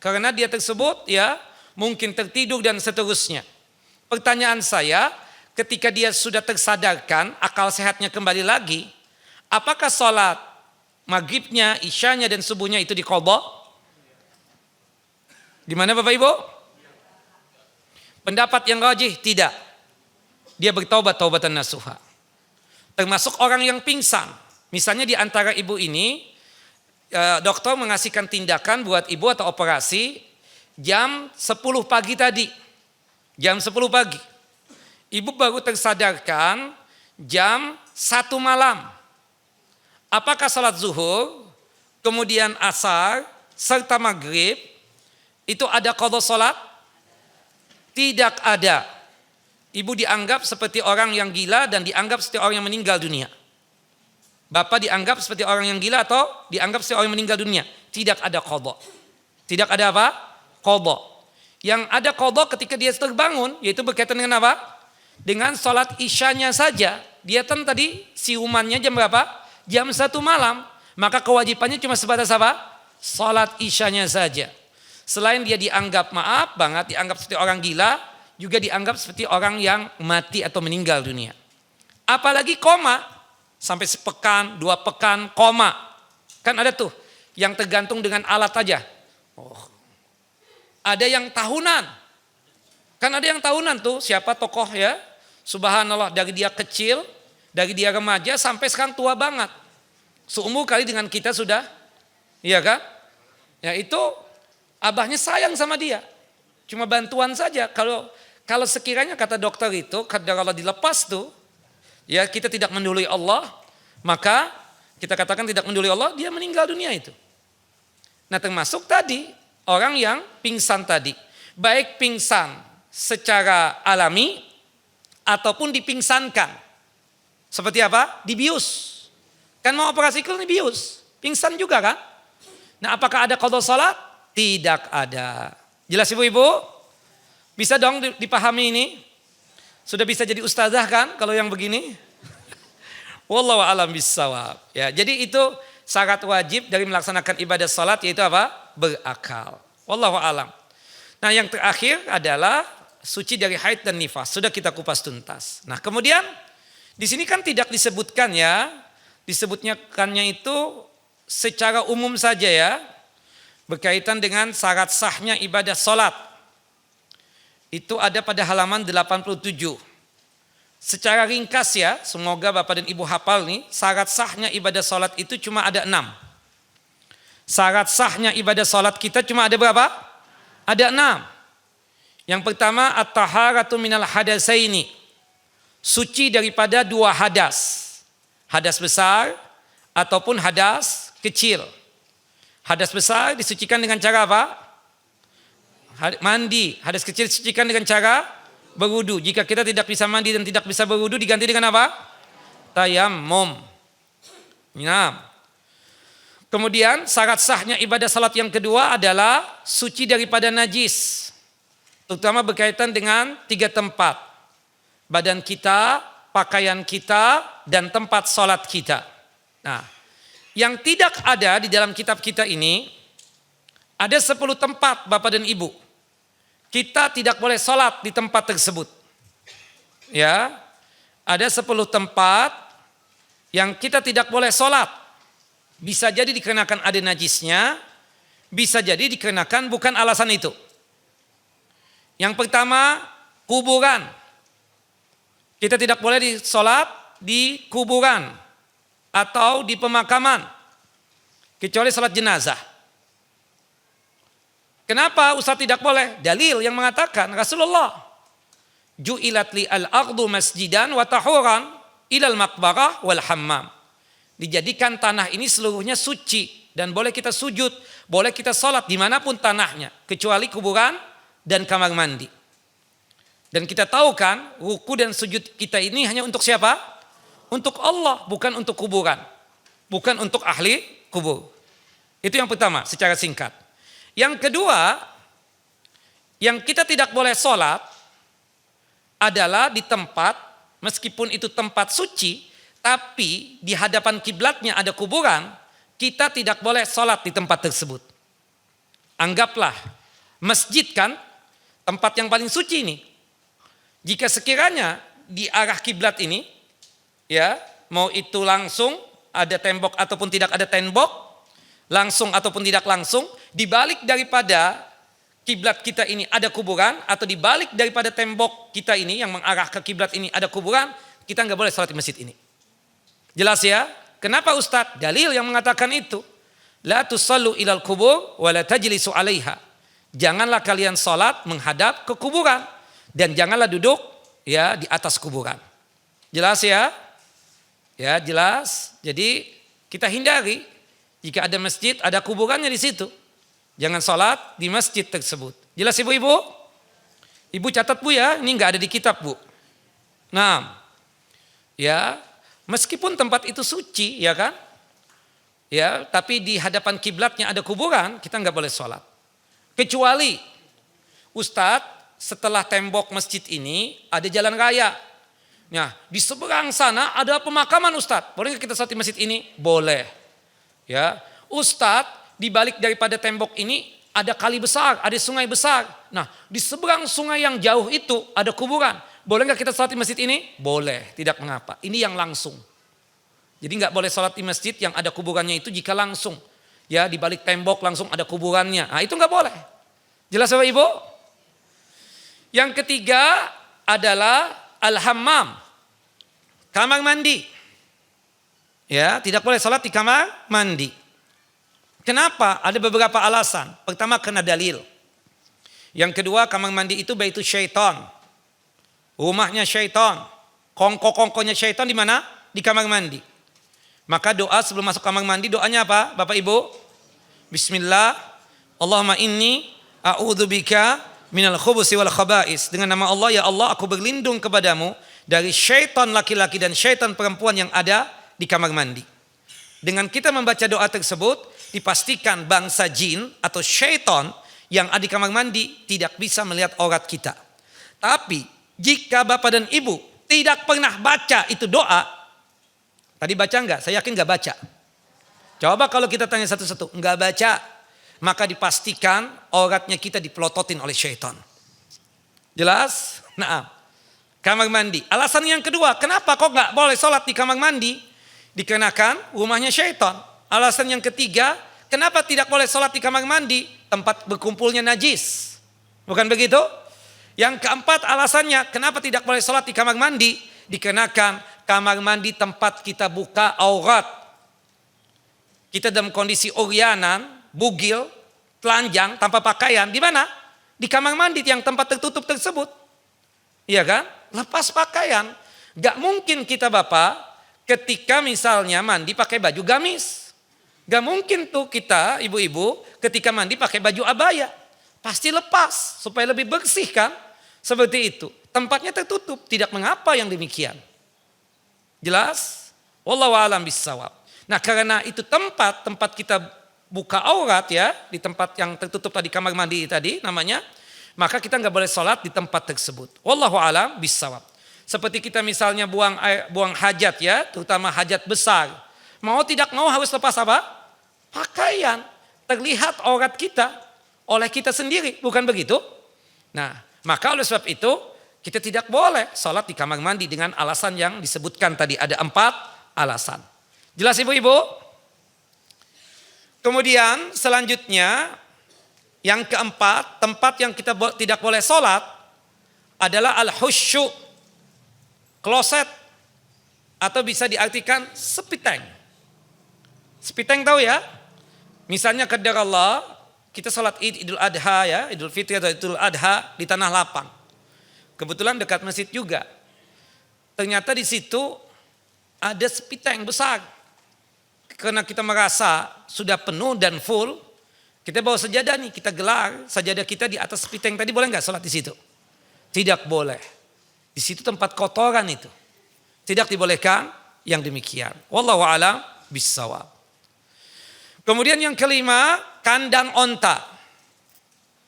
Karena dia tersebut ya mungkin tertidur dan seterusnya. Pertanyaan saya, ketika dia sudah tersadarkan, akal sehatnya kembali lagi, apakah sholat maghribnya, isyanya dan subuhnya itu diqadha? Gimana Bapak Ibu? Pendapat yang rajih tidak. Dia bertaubat taubatan nasuha. Termasuk orang yang pingsan. Misalnya di antara ibu ini, dokter mengasihkan tindakan buat ibu atau operasi jam 10 pagi tadi. Jam 10 pagi. Ibu baru tersadarkan jam 1 malam. Apakah salat zuhur, kemudian asar, serta maghrib, itu ada qadha salat? Tidak ada. Ibu dianggap seperti orang yang gila dan dianggap seperti orang yang meninggal dunia. Bapak dianggap seperti orang yang gila atau dianggap seperti orang yang meninggal dunia. Tidak ada qadha. Tidak ada apa? Qadha. Yang ada qadha ketika dia terbangun, yaitu berkaitan dengan apa? Dengan sholat isyanya saja. Dia kan tadi siumannya jam berapa? Jam 1 malam. Maka kewajibannya cuma sebatas apa? Sholat isyanya saja. Selain dia dianggap maaf banget, dianggap seperti orang gila, juga dianggap seperti orang yang mati atau meninggal dunia. Apalagi koma, sampai sepekan, 2 pekan, koma. Kan ada tuh yang tergantung dengan alat aja. Ada yang tahunan. Kan ada yang tahunan tuh, siapa tokoh ya. Subhanallah, dari dia kecil, dari dia remaja sampai sekarang tua banget. Seumur kali dengan kita sudah, iya kan? Ya itu abahnya sayang sama dia. Cuma bantuan saja. Kalau sekiranya kata dokter itu, kalau dilepas tuh, ya kita tidak mendului Allah, maka kita katakan tidak mendului Allah, dia meninggal dunia itu. Nah termasuk tadi, orang yang pingsan tadi. Baik pingsan secara alami, ataupun dipingsankan. Seperti apa? Dibius. Kan mau operasi kul dibius. Pingsan juga kan? Nah apakah ada qadha salat? Tidak ada. Jelas ibu-ibu? Bisa dong dipahami ini? Sudah bisa jadi ustazah kan kalau yang begini? Wallahu a'lam bishawab. Ya, jadi itu syarat wajib dari melaksanakan ibadah salat yaitu apa? Berakal. Wallahu a'lam. Nah, yang terakhir adalah suci dari haid dan nifas. Sudah kita kupas tuntas. Nah, kemudian di sini kan tidak disebutkan ya. Disebutkannya itu secara umum saja ya. Berkaitan dengan syarat sahnya ibadah salat. Itu ada pada halaman 87. Secara ringkas ya, semoga Bapak dan Ibu hafal nih, syarat sahnya ibadah salat itu cuma ada 6. Syarat sahnya ibadah salat kita cuma ada berapa? Ada 6. Yang pertama, at-taharatu minal hadasaini. Suci daripada 2 hadas. Hadas besar ataupun hadas kecil. Hadas besar disucikan dengan cara apa? Mandi. Hadas kecil disucikan dengan cara berwudu. Jika kita tidak bisa mandi dan tidak bisa berwudu diganti dengan apa? Tayammum. Nah. Kemudian syarat sahnya ibadah salat yang kedua adalah suci daripada najis. Terutama berkaitan dengan 3 tempat. Badan kita, pakaian kita, dan tempat salat kita. Nah, yang tidak ada di dalam kitab kita ini, ada 10 tempat Bapak dan Ibu. Kita tidak boleh sholat di tempat tersebut. Ya, ada 10 tempat yang kita tidak boleh sholat. Bisa jadi dikarenakan ada najisnya, Bisa jadi dikenakan bukan alasan itu. Yang pertama, kuburan. Kita tidak boleh sholat di kuburan atau di pemakaman, kecuali sholat jenazah. Kenapa Ustaz tidak boleh? Dalil yang mengatakan Rasulullah, ju'ilat li al-ardu masjidan wa tahuran ilal maqbarah wal hammam. Dijadikan tanah ini seluruhnya suci dan boleh kita sujud, boleh kita sholat dimanapun tanahnya, kecuali kuburan dan kamar mandi. Dan kita tahu kan, ruku dan sujud kita ini hanya untuk siapa? Untuk Allah, bukan untuk kuburan, bukan untuk ahli kubur. Itu yang pertama, secara singkat. Yang kedua, yang kita tidak boleh sholat adalah di tempat, meskipun itu tempat suci, tapi di hadapan kiblatnya ada kuburan, kita tidak boleh sholat di tempat tersebut. Anggaplah masjid kan, tempat yang paling suci ini. Jika sekiranya di arah kiblat ini, ya mau itu langsung ada tembok ataupun tidak ada tembok, langsung ataupun tidak langsung, dibalik daripada kiblat kita ini ada kuburan, atau dibalik daripada tembok kita ini yang mengarah ke kiblat ini ada kuburan, kita nggak boleh sholat di masjid ini. Jelas ya? Kenapa Ustadz? Dalil yang mengatakan itu. La tusallu ilal kubur wa la tajlisu alaiha. Janganlah kalian sholat menghadap ke kuburan dan janganlah duduk ya di atas kuburan. Jelas ya? Ya jelas. Jadi kita hindari. Jika ada masjid, ada kuburannya di situ. Jangan sholat di masjid tersebut. Jelas ibu-ibu? Ibu catat bu ya, ini nggak ada di kitab bu. Nah, ya meskipun tempat itu suci, ya kan? Ya, tapi di hadapan kiblatnya ada kuburan, kita nggak boleh sholat. Kecuali, Ustadz, setelah tembok masjid ini ada jalan raya. Nah, di seberang sana ada pemakaman Ustadz. Boleh nggak kita sholat di masjid ini? Boleh. Ya, Ustadz, di balik daripada tembok ini ada kali besar, ada sungai besar. Nah, di seberang sungai yang jauh itu ada kuburan. Boleh nggak kita sholat di masjid ini? Boleh, tidak mengapa. Ini yang langsung. Jadi nggak boleh sholat di masjid yang ada kuburannya itu jika langsung. Ya, di balik tembok langsung ada kuburannya. Nah, itu nggak boleh. Jelas Bapak Ibu? Yang ketiga adalah al-hammam, kamar mandi. Ya, tidak boleh sholat di kamar mandi. Kenapa? Ada beberapa alasan. Pertama, karena dalil. Yang kedua, kamar mandi itu baitu syaitan. Rumahnya syaitan. Kongko-kongkonya syaitan di mana? Di kamar mandi. Maka doa sebelum masuk kamar mandi, doanya apa Bapak Ibu? Bismillah, Allahumma inni a'udzubika minal khubusi wal khaba'is. Dengan nama Allah, ya Allah, aku berlindung kepadamu dari syaitan laki-laki dan syaitan perempuan yang ada di kamar mandi. Dengan kita membaca doa tersebut, dipastikan bangsa jin atau syaitan yang ada di kamar mandi tidak bisa melihat aurat kita. Tapi jika Bapak dan Ibu tidak pernah baca itu doa, tadi baca enggak? Saya yakin enggak baca. Coba kalau kita tanya satu-satu, enggak baca, maka dipastikan auratnya kita dipelototin oleh syaitan. Jelas? Nah, kamar mandi. Alasan yang kedua, kenapa kok enggak boleh sholat di kamar mandi? Dikenakan rumahnya syaitan. Alasan yang ketiga, kenapa tidak boleh sholat di kamar mandi? Tempat berkumpulnya najis. Bukan begitu? Yang keempat alasannya, kenapa tidak boleh sholat di kamar mandi? Dikenakan kamar mandi tempat kita buka aurat. Kita dalam kondisi uryanan, bugil, telanjang, tanpa pakaian. Di mana? Di kamar mandi yang tempat tertutup tersebut. Iya kan? Lepas pakaian. Gak mungkin kita Bapak ketika misalnya mandi pakai baju gamis. Gak mungkin tuh kita ibu-ibu ketika mandi pakai baju abaya. Pasti lepas supaya lebih bersih kan. Seperti itu. Tempatnya tertutup. Tidak mengapa yang demikian. Jelas? Wallahu a'lam bissawab. Nah karena itu tempat kita buka aurat ya. Di tempat yang tertutup tadi, kamar mandi tadi namanya. Maka kita gak boleh sholat di tempat tersebut. Wallahu a'lam bissawab. Seperti kita misalnya buang hajat ya, terutama hajat besar. Mau tidak mau harus lepas apa? Pakaian. Terlihat aurat kita oleh kita sendiri, bukan begitu? Nah, maka oleh sebab itu kita tidak boleh sholat di kamar mandi dengan alasan yang disebutkan tadi. Ada 4 alasan. Jelas ibu-ibu? Kemudian selanjutnya yang keempat, tempat yang kita tidak boleh sholat adalah al-husyu, kloset, atau bisa diartikan sepiteng. Sepiteng tahu ya? Misalnya qadar Allah, kita sholat Idul Adha ya, Idul Fitri atau Idul Adha di tanah lapang. Kebetulan dekat masjid juga. Ternyata di situ ada sepiteng besar. Karena kita merasa sudah penuh dan full, kita bawa sajadah nih, kita gelar sajadah kita di atas sepiteng tadi, boleh nggak sholat di situ? Tidak boleh. Di situ tempat kotoran itu. Tidak dibolehkan yang demikian. Wallahu a'lam bissawab. Kemudian yang kelima, kandang onta.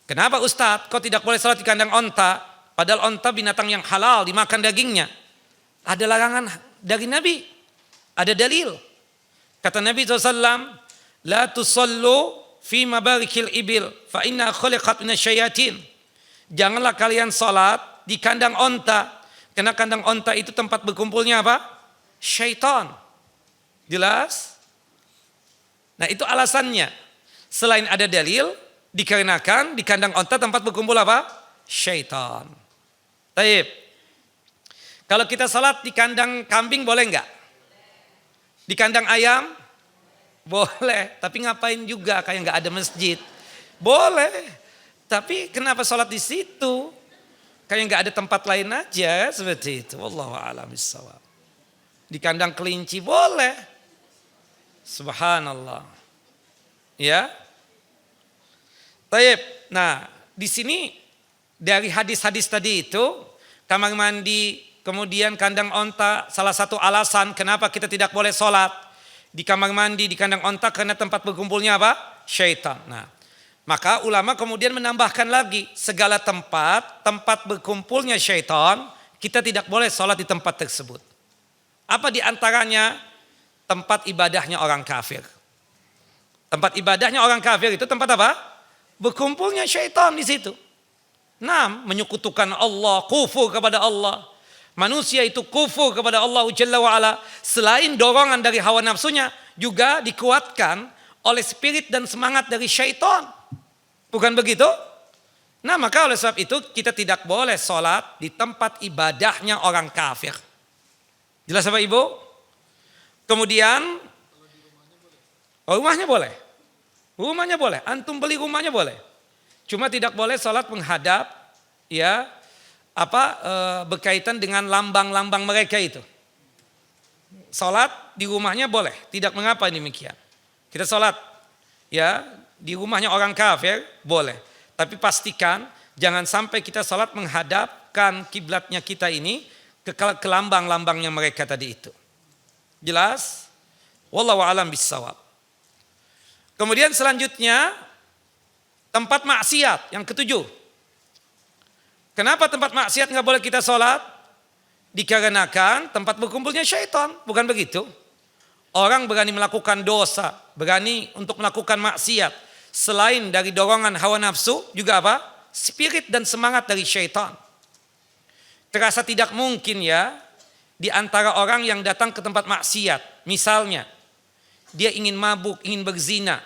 Kenapa Ustadz kok tidak boleh sholat di kandang onta? Padahal onta binatang yang halal, dimakan dagingnya. Ada larangan dari Nabi. Ada dalil. Kata Nabi SAW, La tusallu fi mabarikil ibil, fa inna khuliqat minasyayatin. Janganlah kalian sholat di kandang onta. Karena kandang onta itu tempat berkumpulnya apa? Syaitan. Jelas? Nah itu alasannya. Selain ada dalil, dikarenakan di kandang onta tempat berkumpul apa? Syaitan. Taib. Kalau kita salat di kandang kambing boleh enggak? Di kandang ayam? Boleh. Tapi ngapain juga kayak enggak ada masjid? Boleh. Tapi kenapa salat di situ? Kayak enggak ada tempat lain aja seperti itu. Wallahu a'lam bishawab. Di kandang kelinci boleh. Subhanallah. Ya. Taib. Nah, di sini dari hadis-hadis tadi itu, kamar mandi, kemudian kandang onta, salah satu alasan kenapa kita tidak boleh sholat di kamar mandi, di kandang onta, karena tempat berkumpulnya apa? Syaitan. Nah, maka ulama kemudian menambahkan lagi, segala tempat berkumpulnya syaitan, kita tidak boleh sholat di tempat tersebut. Apa di antaranya? Tempat ibadahnya orang kafir. Tempat ibadahnya orang kafir itu tempat apa? Berkumpulnya syaitan di situ. Nah, menyekutukan Allah, kufur kepada Allah. Manusia itu kufur kepada Allah Jalla wa'ala. Selain dorongan dari hawa nafsunya, juga dikuatkan oleh spirit dan semangat dari syaitan. Bukan begitu? Nah, maka oleh sebab itu kita tidak boleh sholat di tempat ibadahnya orang kafir. Jelas Bapak Ibu? Kemudian, rumahnya boleh. Rumahnya boleh. Antum beli rumahnya boleh. Cuma tidak boleh sholat menghadap, ya, berkaitan dengan lambang-lambang mereka itu. Sholat di rumahnya boleh, tidak mengapa demikian. Kita sholat, ya, di rumahnya orang kafir boleh. Tapi pastikan jangan sampai kita sholat menghadapkan kiblatnya kita ini ke lambang-lambangnya mereka tadi itu. Jelas? Wallahu a'lam bissawab. Kemudian selanjutnya tempat maksiat yang ketujuh. Kenapa tempat maksiat nggak boleh kita sholat? Dikarenakan tempat berkumpulnya syaitan, bukan begitu? Orang berani melakukan dosa, berani untuk melakukan maksiat. Selain dari dorongan hawa nafsu, juga apa? Spirit dan semangat dari syaitan. Terasa tidak mungkin ya, di antara orang yang datang ke tempat maksiat. Misalnya, dia ingin mabuk, ingin berzina.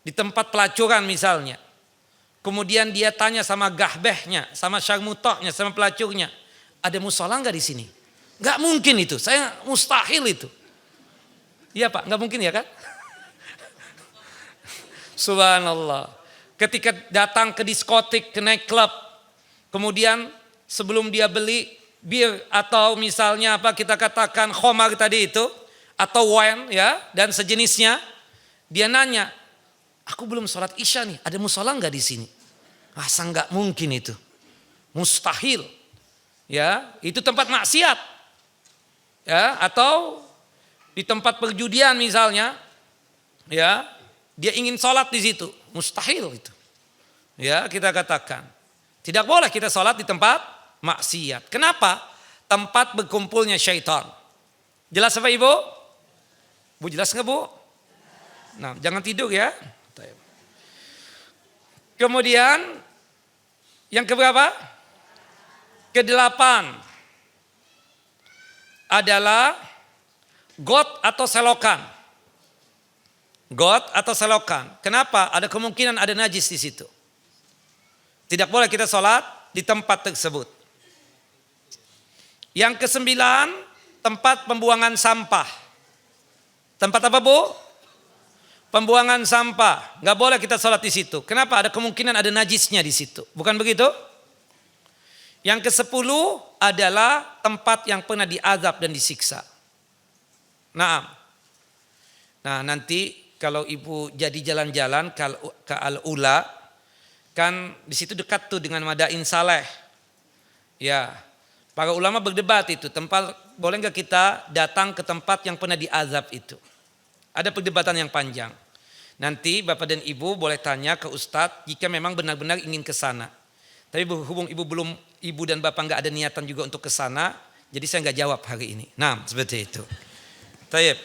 Di tempat pelacuran misalnya. Kemudian dia tanya sama gahbehnya, sama syarmutoknya, sama pelacurnya. Ada musola nggak di sini? Nggak mungkin itu, saya mustahil itu. Iya Pak, nggak mungkin ya kan? Subhanallah. Ketika datang ke diskotik, ke nightclub, kemudian sebelum dia beli bir atau misalnya apa kita katakan khamar tadi itu, atau wine ya dan sejenisnya, dia nanya, aku belum sholat isya nih, ada musola nggak di sini? Masa nggak mungkin itu, mustahil. Ya, itu tempat maksiat. Ya, atau di tempat perjudian misalnya, ya, dia ingin sholat di situ, mustahil itu. Ya, kita katakan tidak boleh kita sholat di tempat maksiat. Kenapa? Tempat berkumpulnya syaitan. Jelas apa Ibu? Bu jelas nggak Bu? Nah, jangan tidur ya. Kemudian yang keberapa? Kedelapan adalah got atau selokan. got atau selokan. Kenapa? Ada kemungkinan ada najis di situ. Tidak boleh kita sholat di tempat tersebut. Yang kesembilan, tempat pembuangan sampah. Tempat apa, Bu? Pembuangan sampah. Nggak boleh kita sholat di situ. Kenapa? Ada kemungkinan ada najisnya di situ. Bukan begitu? Yang ke-10 adalah tempat yang pernah diazab dan disiksa. Nah, nanti kalau ibu jadi jalan-jalan ke Al-Ula, kan di situ dekat tuh dengan Madain Saleh. Ya, para ulama berdebat itu, boleh nggak kita datang ke tempat yang pernah diazab itu? Ada perdebatan yang panjang. Nanti Bapak dan Ibu boleh tanya ke Ustadz jika memang benar-benar ingin ke sana. Tapi berhubung Ibu dan Bapak nggak ada niatan juga untuk ke sana, jadi saya nggak jawab hari ini. Nah, seperti itu. Taib.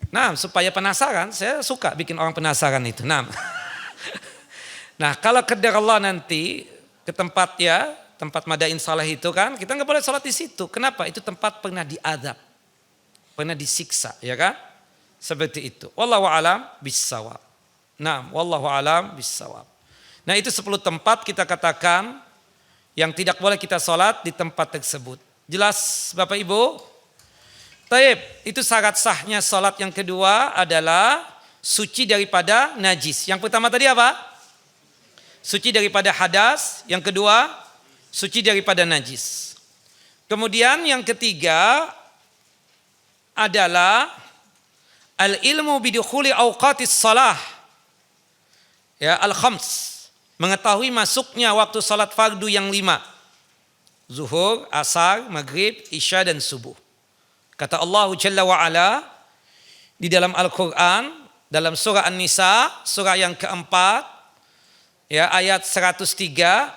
Nah, supaya penasaran, saya suka bikin orang penasaran itu. Nah, kalau kedar Allah nanti ke tempat Madain Saleh itu kan, kita nggak boleh sholat di situ. Kenapa? Itu tempat pernah diazab, pernah disiksa, ya kan? Seperti itu. Wallahu a'lam bissawab. Nah, wallahu a'lam bissawab. Nah, itu 10 tempat kita katakan yang tidak boleh kita sholat di tempat tersebut. Jelas Bapak Ibu? Taib, itu syarat sahnya sholat. Yang kedua adalah suci daripada najis. Yang pertama tadi apa? Suci daripada hadas. Yang kedua, suci daripada najis. Kemudian yang ketiga adalah al-ilmu bidukhuli awqatis salah. Ya, al-khams. Mengetahui masuknya waktu salat fardu yang 5. Zuhur, asar, maghrib, isya dan subuh. Kata Allah Jalla wa'ala di dalam Al-Quran, dalam surah An-Nisa, surah yang keempat, ya, ayat 103,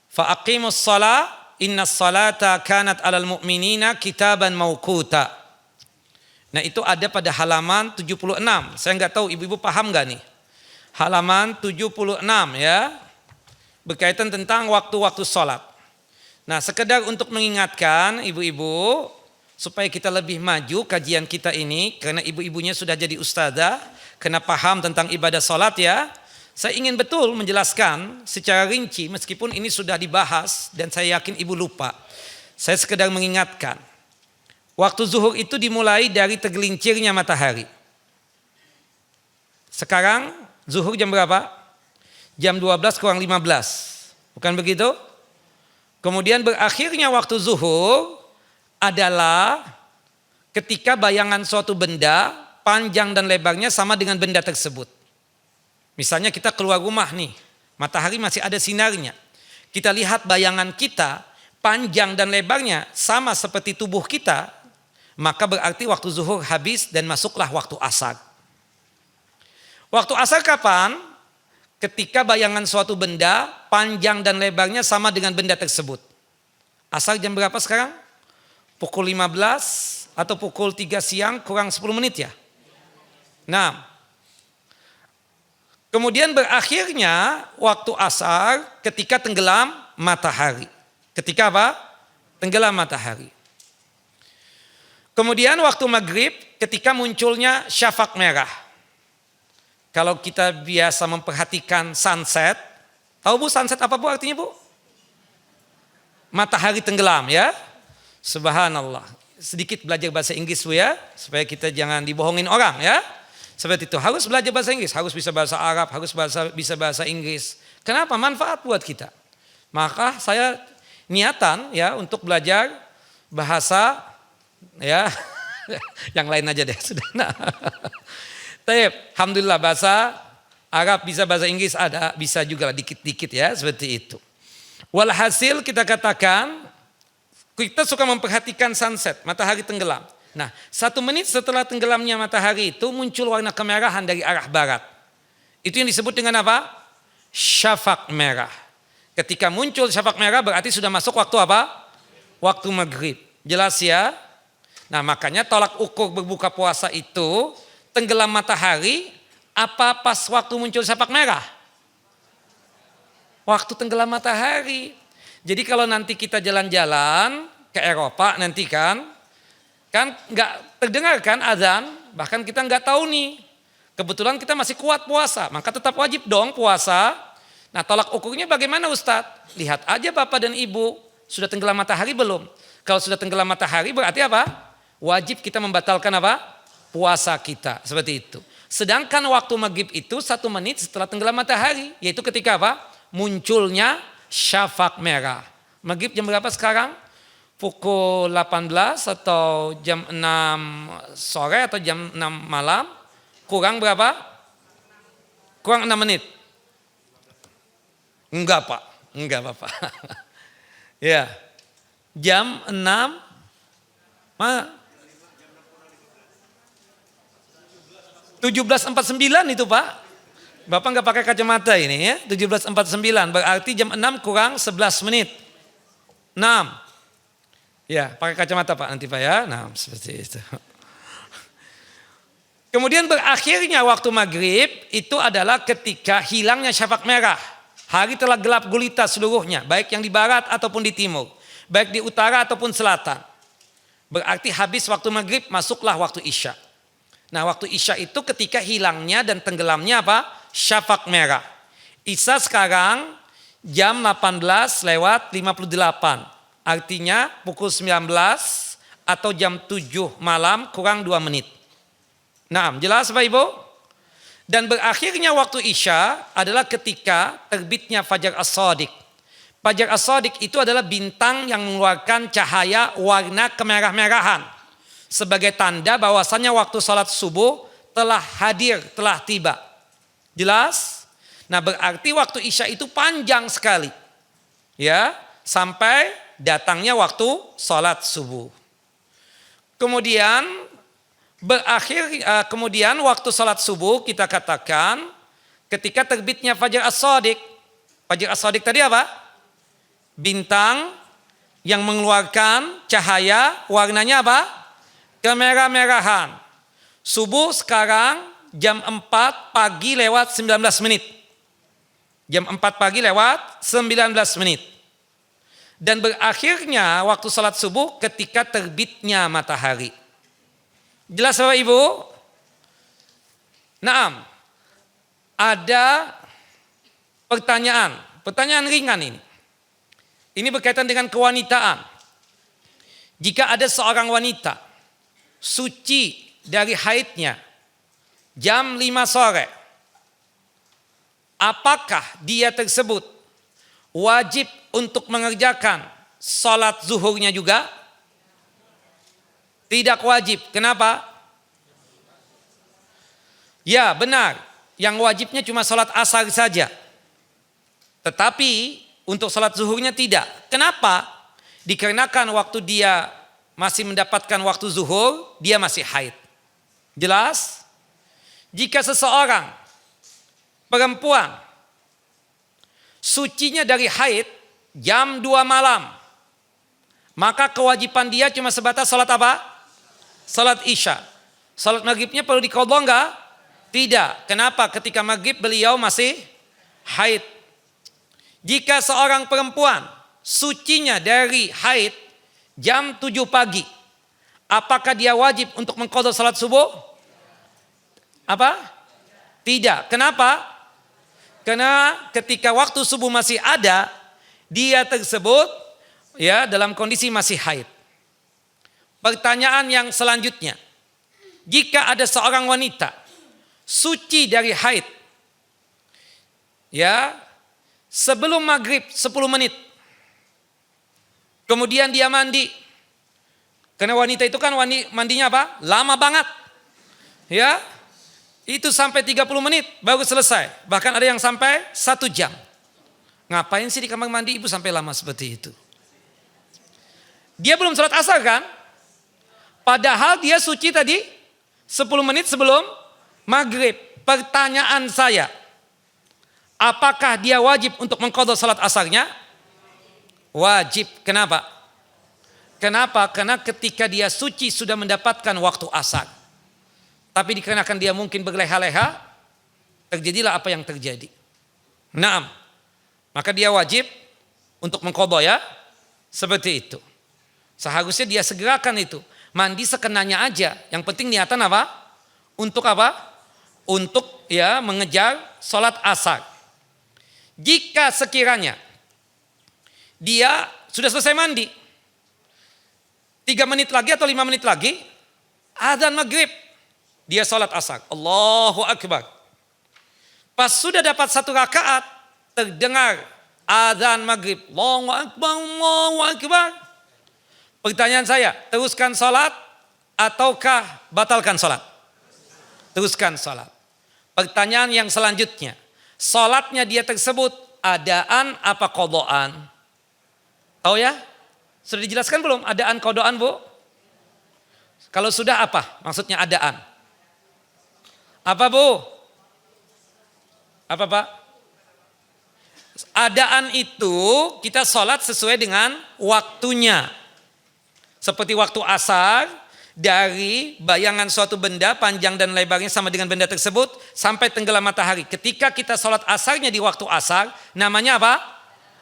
fa'aqimus shalah, innas salata kanat alal mu'minina kitaban mawquta. Nah, itu ada pada halaman 76. Saya nggak tahu ibu-ibu paham nggak nih? Halaman 76 ya, berkaitan tentang waktu-waktu sholat. Nah, sekedar untuk mengingatkan ibu-ibu supaya kita lebih maju kajian kita ini, karena ibu-ibunya sudah jadi ustazah, kena paham tentang ibadah sholat ya. Saya ingin betul menjelaskan secara rinci meskipun ini sudah dibahas dan saya yakin ibu lupa. Saya sekedar mengingatkan. Waktu zuhur itu dimulai dari tergelincirnya matahari. Sekarang zuhur jam berapa? Jam 12 kurang 15. Bukan begitu? Kemudian berakhirnya waktu zuhur adalah ketika bayangan suatu benda panjang dan lebarnya sama dengan benda tersebut. Misalnya kita keluar rumah nih, matahari masih ada sinarnya. Kita lihat bayangan kita panjang dan lebarnya sama seperti tubuh kita, maka berarti waktu zuhur habis dan masuklah waktu asar. Waktu asar kapan? Ketika bayangan suatu benda panjang dan lebarnya sama dengan benda tersebut. Asar jam berapa sekarang? Pukul 15 atau pukul 3 siang kurang 10 menit ya? Nah, kemudian berakhirnya waktu asar ketika tenggelam matahari. Ketika apa? Tenggelam matahari. Kemudian waktu maghrib ketika munculnya syafaq merah. Kalau kita biasa memperhatikan sunset, tahu Bu sunset apa Bu artinya Bu? Matahari tenggelam ya. Subhanallah. Sedikit belajar bahasa Inggris Bu ya, supaya kita jangan dibohongin orang ya. Seperti itu, harus belajar bahasa Inggris, harus bisa bahasa Arab, harus bisa bahasa Inggris. Kenapa? Manfaat buat kita. Maka saya niatan ya untuk belajar bahasa ya yang lain aja deh sudah. Nah. Alhamdulillah bahasa Arab bisa, bahasa Inggris ada, bisa juga lah dikit-dikit ya seperti itu. Walhasil kita katakan kita suka memperhatikan sunset, matahari tenggelam. Nah, 1 menit setelah tenggelamnya matahari itu muncul warna kemerahan dari arah barat. Itu yang disebut dengan apa? Syafaq merah. Ketika muncul syafaq merah berarti sudah masuk waktu apa? Waktu maghrib. Jelas ya? Nah, makanya tolak ukur berbuka puasa itu tenggelam matahari apa pas waktu muncul syafaq merah? Waktu tenggelam matahari. Jadi kalau nanti kita jalan-jalan ke Eropa nanti kan nggak terdengar kan azan, bahkan kita nggak tahu nih Kebetulan kita masih kuat puasa, maka tetap wajib dong puasa. Nah, tolak ukurnya bagaimana Ustadz? Lihat aja Bapak dan Ibu, sudah tenggelam matahari belum? Kalau sudah tenggelam matahari berarti apa? Wajib kita membatalkan apa? Puasa kita, seperti itu. Sedangkan waktu maghrib itu 1 menit setelah tenggelam matahari, yaitu ketika apa? Munculnya syafaq merah. Maghrib jam berapa sekarang? Pukul 18 atau jam 6 sore atau jam 6 malam? Kurang berapa? Kurang 6 menit. Enggak Pak, enggak Bapak. Ya, jam 6 17.49 itu Pak. Bapak enggak pakai kacamata ini ya. 17.49 berarti jam 6 kurang 11 menit. 6. Ya, pakai kacamata Pak nanti Pak ya. Nah, seperti itu. Kemudian berakhirnya waktu maghrib itu adalah ketika hilangnya syafaq merah. Hari telah gelap gulita seluruhnya, baik yang di barat ataupun di timur, baik di utara ataupun selatan. Berarti habis waktu maghrib, masuklah waktu isya. Nah, waktu isya itu ketika hilangnya dan tenggelamnya apa? Syafaq merah. Isya sekarang jam 18:58. Artinya pukul 19 atau jam 7 malam kurang 2 menit. Nah, jelas Bapak Ibu? Dan berakhirnya waktu isya adalah ketika terbitnya Fajar As-Shadiq. Fajar As-Shadiq itu adalah bintang yang mengeluarkan cahaya warna kemerah-merahan. Sebagai tanda bahwasannya waktu salat subuh telah hadir, telah tiba. Jelas? Nah, berarti waktu isya itu panjang sekali. Ya, sampai datangnya waktu salat subuh. Kemudian waktu salat subuh kita katakan ketika terbitnya Fajar As-Shadiq. Fajar As-Shadiq tadi apa? Bintang yang mengeluarkan cahaya warnanya apa? Kemerah-merahan. Subuh sekarang jam 4 pagi lewat 19 menit. Jam 4 pagi lewat 19 menit. Dan berakhirnya waktu salat subuh ketika terbitnya matahari. Jelas Bapak Ibu? Naam. Ada pertanyaan ringan ini. Ini berkaitan dengan kewanitaan. Jika ada seorang wanita suci dari haidnya jam 5 sore, apakah dia tersebut wajib untuk mengerjakan sholat zuhurnya juga? Tidak wajib. Kenapa? Ya benar, yang wajibnya cuma sholat asar saja. Tetapi untuk sholat zuhurnya tidak. Kenapa? Dikarenakan waktu dia masih mendapatkan waktu zuhur, dia masih haid. Jelas? Jika seseorang perempuan sucinya dari haid jam 2 malam, maka kewajiban dia cuma sebatas sholat apa? Sholat isya. Sholat maghribnya perlu diqadha enggak? Tidak. Kenapa? Ketika maghrib beliau masih haid. Jika seorang perempuan sucinya dari haid jam 7 pagi, apakah dia wajib untuk mengqadha sholat subuh? Apa? Tidak. Kenapa? Karena ketika waktu subuh masih ada, dia tersebut ya dalam kondisi masih haid. Pertanyaan yang selanjutnya, jika ada seorang wanita suci dari haid, ya sebelum maghrib 10 menit, kemudian dia mandi, karena wanita itu kan mandinya apa? Lama banget, ya itu sampai 30 menit baru selesai, bahkan ada yang sampai 1 jam. Ngapain sih di kamar mandi ibu sampai lama seperti itu? Dia belum sholat asar kan? Padahal dia suci tadi 10 menit sebelum maghrib. Pertanyaan saya, apakah dia wajib untuk mengqadha salat asarnya? Wajib. Kenapa? Karena ketika dia suci sudah mendapatkan waktu asar. Tapi dikarenakan dia mungkin berleha-leha, terjadilah apa yang terjadi. Naam. Maka dia wajib untuk mengqadha ya. Seperti itu. Seharusnya dia segerakan itu. Mandi sekenanya aja. Yang penting niatan apa? Untuk apa? untuk ya mengejar sholat asar. Jika sekiranya dia sudah selesai mandi, 3 menit lagi atau 5 menit lagi, azan maghrib, dia sholat asar. Allahu Akbar. Pas sudah dapat 1 rakaat, terdengar azan maghrib. Allahu Akbar, Allahu Akbar. Pertanyaan saya, teruskan sholat ataukah batalkan sholat? Teruskan sholat. Pertanyaan yang selanjutnya, sholatnya dia tersebut adaan apa qadaan? Tahu ya? Sudah dijelaskan belum adaan qadaan, Bu? Kalau sudah apa maksudnya adaan? Apa, Bu? Apa, Pak? Adaan itu kita sholat sesuai dengan waktunya. Seperti waktu asar, dari bayangan suatu benda panjang dan lebarnya sama dengan benda tersebut sampai tenggelam matahari. Ketika kita sholat asarnya di waktu asar, namanya apa?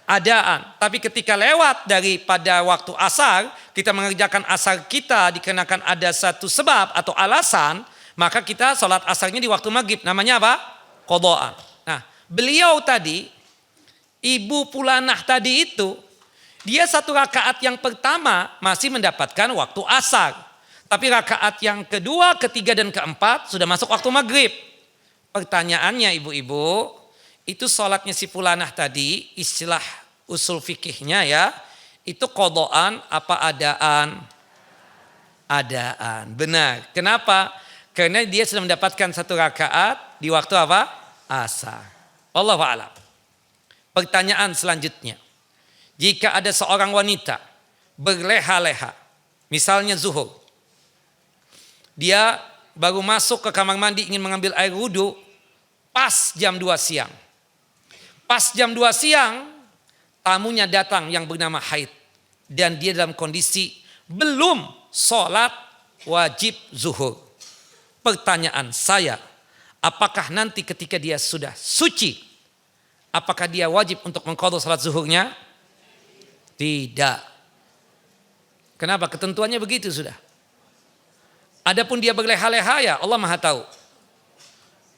Adaan. Tapi ketika lewat daripada waktu asar, kita mengerjakan asar kita dikenakan ada satu sebab atau alasan, maka kita sholat asarnya di waktu maghrib. Namanya apa? Qadaan. Nah, beliau tadi, Ibu Pulanah tadi itu, dia 1 rakaat yang pertama masih mendapatkan waktu asar. Tapi rakaat yang kedua, ketiga, dan keempat sudah masuk waktu maghrib. Pertanyaannya ibu-ibu, itu sholatnya si Pulanah tadi, istilah usul fikihnya ya, itu qadaan apa adaan? Adaan, benar. Kenapa? Karena dia sudah mendapatkan 1 rakaat di waktu apa? Asar. Wallahu a'lam. Pertanyaan selanjutnya. Jika ada seorang wanita berleha-leha, misalnya zuhur, dia baru masuk ke kamar mandi ingin mengambil air wudhu pas jam 2 siang. Pas jam 2 siang tamunya datang yang bernama haid dan dia dalam kondisi belum sholat wajib zuhur. Pertanyaan saya, apakah nanti ketika dia sudah suci, apakah dia wajib untuk mengqadha sholat zuhurnya? Tidak. Kenapa? Ketentuannya begitu sudah. Adapun dia berleha-leha ya Allah Maha tahu.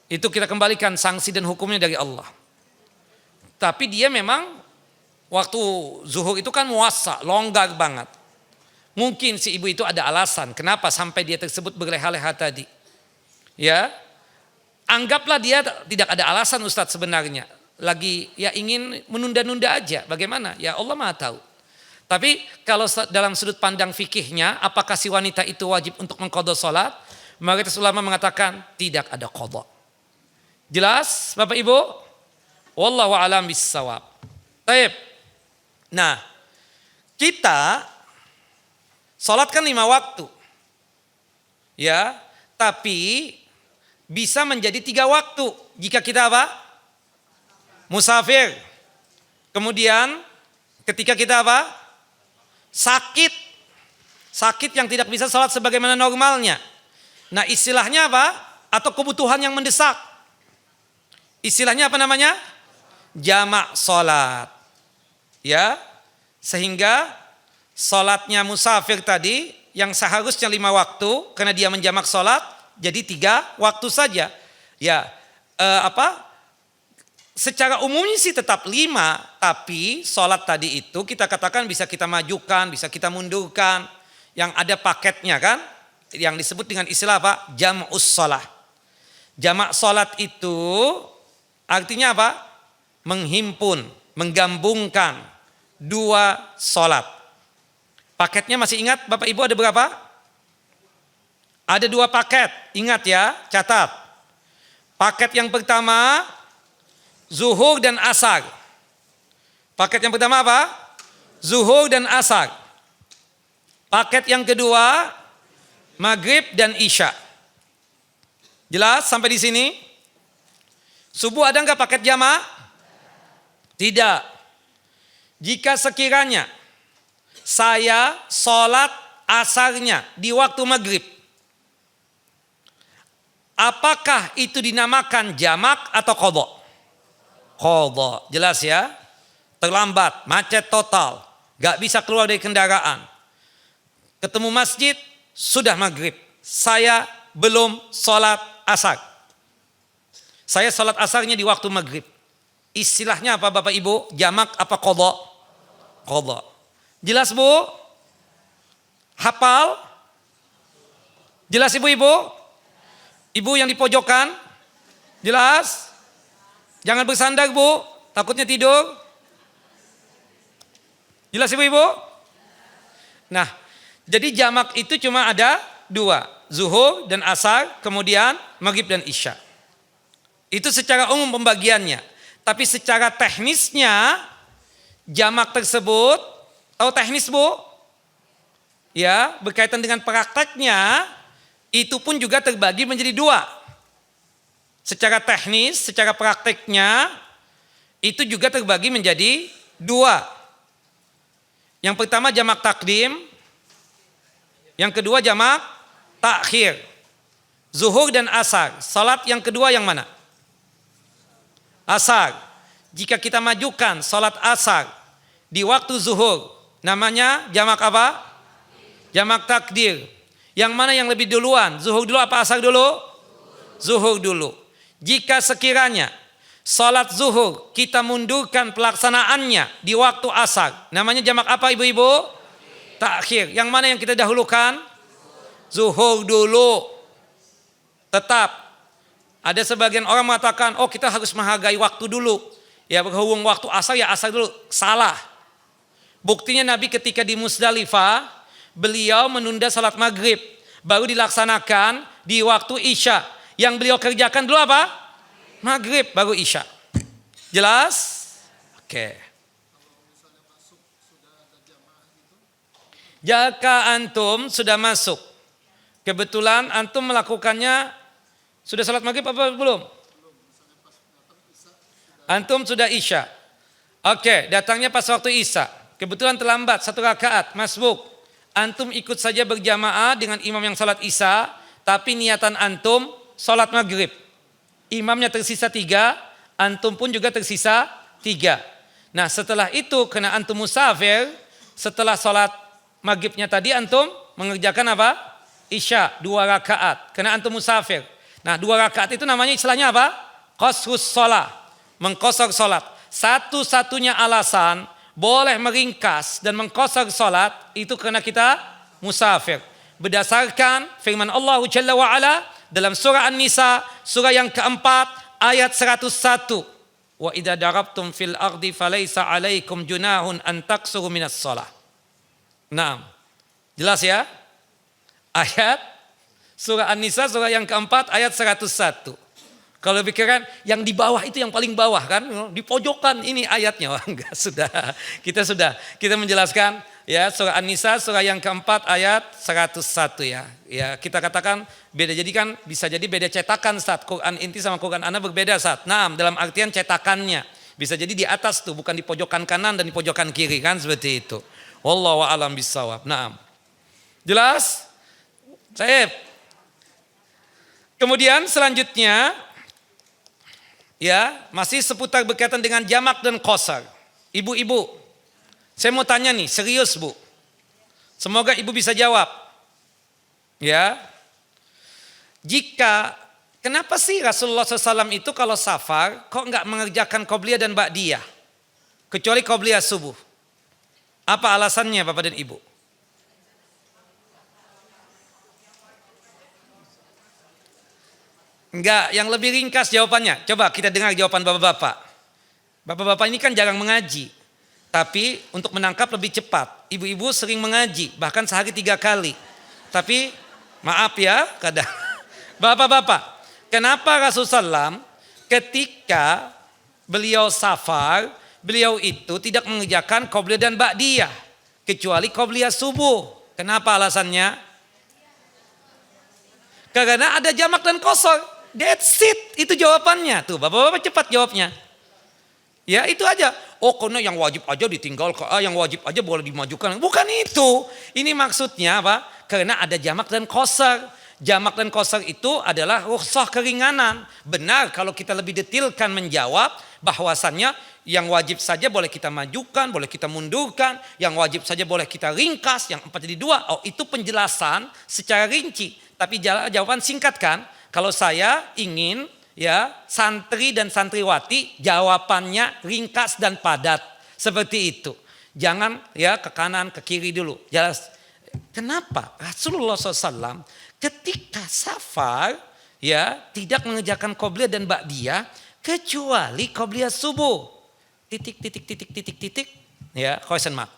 Itu kita kembalikan sanksi dan hukumnya dari Allah. Tapi dia memang waktu zuhur itu kan muassa, longgar banget. Mungkin si ibu itu ada alasan kenapa sampai dia tersebut berleha-leha tadi. Ya, anggaplah dia tidak ada alasan Ustadz sebenarnya. Lagi ya ingin menunda-nunda aja. Bagaimana? Ya Allah Maha tahu. Tapi kalau dalam sudut pandang fikihnya, apakah si wanita itu wajib untuk mengqadha salat? Mayoritas ulama mengatakan tidak ada qadha. Jelas Bapak Ibu? Wallahu a'lam bissawab. Baik. Nah, kita salat kan 5 waktu. Ya, tapi bisa menjadi 3 waktu jika kita apa? Musafir. Kemudian ketika kita apa? Sakit yang tidak bisa sholat sebagaimana normalnya. Nah istilahnya apa? Atau kebutuhan yang mendesak. Istilahnya apa namanya? Jamak sholat. Ya, sehingga sholatnya musafir tadi yang seharusnya 5 waktu karena dia menjamak sholat jadi 3 waktu saja. Ya, secara umumnya sih tetap 5, tapi sholat tadi itu kita katakan bisa kita majukan, bisa kita mundurkan. Yang ada paketnya kan, yang disebut dengan istilah apa? Jam'us sholah. Jamak sholat itu artinya apa? Menghimpun, menggabungkan 2 sholat. Paketnya masih ingat Bapak Ibu ada berapa? Ada 2 paket, ingat ya, catat. Paket yang pertama zuhur dan asar. Paket yang pertama apa? Zuhur dan asar. Paket yang kedua maghrib dan isya. Jelas sampai di sini? Subuh ada enggak paket jamaah? Tidak. Jika sekiranya saya sholat asarnya di waktu maghrib, apakah itu dinamakan jamak atau qadha? Qadha, jelas ya. Terlambat, macet total, gak bisa keluar dari kendaraan. Ketemu masjid, sudah maghrib. Saya belum sholat asar. Saya salat asarnya di waktu maghrib. Istilahnya apa Bapak Ibu? Jamak apa qadha? Qadha. Jelas Bu? Hafal? Jelas Ibu-ibu? Ibu yang di pojokan? Jelas? Jangan bersandar Bu, takutnya tidur. Jelas Ibu-ibu? Nah, jadi jamak itu cuma ada 2. Zuhur dan asar, kemudian maghrib dan isya. Itu secara umum pembagiannya. Tapi secara teknisnya, jamak tersebut, tahu teknis Bu? Ya, berkaitan dengan prakteknya, itu pun juga terbagi menjadi 2. Secara teknis, secara prakteknya, itu juga terbagi menjadi 2. Yang pertama jamak takdim, yang kedua jamak takhir. Zuhur dan asar. Salat yang kedua yang mana? Asar. Jika kita majukan salat asar di waktu zuhur, namanya jamak apa? Jamak takdir. Yang mana yang lebih duluan? Zuhur dulu apa asar dulu? Zuhur dulu. Jika sekiranya salat zuhur kita mundurkan pelaksanaannya di waktu asar, namanya jamak apa ibu-ibu? Takhir. Yang mana yang kita dahulukan? Zuhur dulu. Tetap ada sebagian orang mengatakan, oh kita harus menghargai waktu dulu. Ya berhubung waktu asar ya asar dulu. Salah. Buktinya Nabi ketika di Musdalifah, beliau menunda salat maghrib, baru dilaksanakan di waktu isya. Yang beliau kerjakan dulu apa? Maghrib baru isya. Jelas? Oke. Jika antum sudah masuk, kebetulan antum melakukannya sudah salat maghrib apa belum? Antum sudah isya. Oke, datangnya pas waktu isya. Kebetulan terlambat 1 rakaat, masbuk. Antum ikut saja berjamaah dengan imam yang salat isya, tapi niatan antum salat maghrib. Imamnya tersisa 3, antum pun juga tersisa 3. Nah setelah itu kena antum musafir, setelah sholat maghribnya tadi antum mengerjakan apa? Isya 2 rakaat, kena antum musafir. Nah 2 rakaat itu namanya istilahnya apa? Qasrus sholat, mengqasar sholat. Satu-satunya alasan boleh meringkas dan mengqasar sholat itu karena kita musafir. Berdasarkan firman Allah Jalla wa'ala dalam surah An-Nisa, surah yang keempat, ayat 101. Wa idza darabtum fil ardi falaysa 'alaikum junahun an taqsuru minas shalah. Nah, jelas ya? Ayat surah An-Nisa, surah yang keempat, ayat 101. Kalau pikiran yang di bawah itu yang paling bawah kan, di pojokan ini ayatnya. Oh, enggak, kita menjelaskan ya surah An-Nisa surah yang keempat ayat 101 ya. Ya, kita katakan beda, jadi kan bisa jadi beda cetakan saat Quran inti sama Quran ana berbeda saat. Nah, dalam artian cetakannya. Bisa jadi di atas tuh, bukan di pojokan kanan dan di pojokan kiri kan seperti itu. Wallahu a'lam bishawab. Nah. Jelas? Saya. Kemudian selanjutnya ya, masih seputar berkaitan dengan jamak dan qasar. Ibu-ibu, saya mau tanya nih, serius Bu. Semoga ibu bisa jawab. Ya. Kenapa sih Rasulullah SAW itu kalau safar kok enggak mengerjakan qobliyah dan ba'diyah? Kecuali qobliyah subuh. Apa alasannya Bapak dan Ibu? Enggak, yang lebih ringkas jawabannya. Coba kita dengar jawaban bapak-bapak. Bapak-bapak ini kan jarang mengaji. Tapi untuk menangkap lebih cepat. Ibu-ibu sering mengaji, bahkan sehari 3 kali. Tapi maaf ya, kadang. Bapak-bapak, kenapa Rasulullah SAW ketika beliau safar, beliau itu tidak mengerjakan qobliyah dan ba'diyah. Kecuali qobliyah subuh. Kenapa alasannya? Karena ada jamak dan qasar. That's it, itu jawabannya. Tuh bapak-bapak cepat jawabnya. Ya itu aja. Oh karena yang wajib aja ditinggal, yang wajib aja boleh dimajukan. Bukan itu. Ini maksudnya apa? Karena ada jamak dan qasar. Jamak dan qasar itu adalah rukhsah keringanan. Benar kalau kita lebih detailkan menjawab bahwasannya yang wajib saja boleh kita majukan, boleh kita mundurkan. Yang wajib saja boleh kita ringkas, yang 4 jadi 2. Oh itu penjelasan secara rinci. Tapi jawaban singkat kan? Kalau saya ingin ya santri dan santriwati jawabannya ringkas dan padat seperti itu. Jangan ya ke kanan ke kiri dulu. Jelas. Kenapa Rasulullah SAW ketika safar ya tidak mengerjakan qobliyah dan ba'diyah kecuali qobliyah subuh. Titik ya question mark.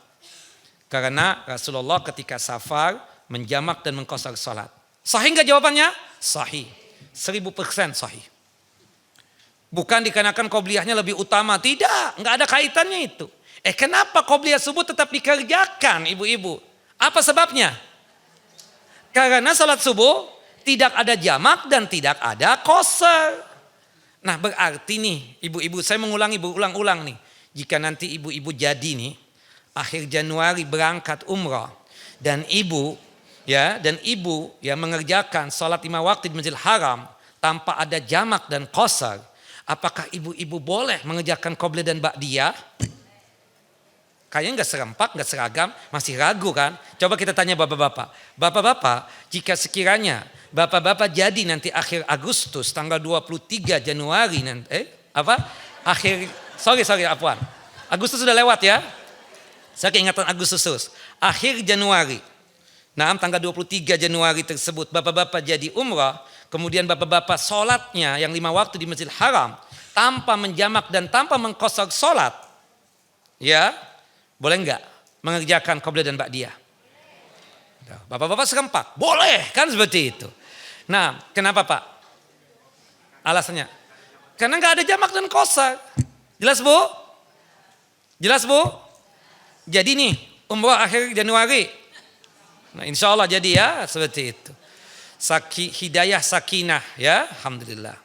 Karena Rasulullah ketika safar menjamak dan mengqashar salat. Sahih enggak jawabannya? Sahih. 1000% sahih. Bukan dikarenakan qobliyahnya lebih utama, tidak, enggak ada kaitannya itu. Kenapa qobliyah subuh tetap dikerjakan ibu-ibu? Apa sebabnya? Karena salat subuh tidak ada jamak dan tidak ada qashar. Nah berarti nih ibu-ibu, saya mengulangi berulang-ulang nih. Jika nanti ibu-ibu jadi nih akhir Januari berangkat umrah dan ibu ya mengerjakan salat 5 waktu di Masjidil Haram tanpa ada jamak dan qashar, apakah ibu-ibu boleh mengerjakan qobliyah dan ba'diyah? Kayaknya nggak serempak, nggak seragam, masih ragu kan? Coba kita tanya bapak-bapak. Bapak-bapak, jika sekiranya bapak-bapak jadi nanti akhir Agustus tanggal 23 Januari nanti, Agustus sudah lewat ya. Saya keingatan Agustus. Akhir Januari. Nah, tanggal 23 Januari tersebut bapak-bapak jadi umrah, kemudian bapak-bapak sholatnya yang 5 waktu di Masjidil Haram tanpa menjamak dan tanpa mengqashar sholat. Ya. Boleh enggak mengerjakan qobliyah dan ba'diyah? Bapak-bapak serempak, boleh kan seperti itu. Nah, kenapa Pak? Alasannya? Karena enggak ada jamak dan qashar. Jelas Bu? Jelas Bu? Jadi nih, umrah akhir Januari. Nah, insya Allah jadi ya, seperti itu. Hidayah sakinah ya, alhamdulillah.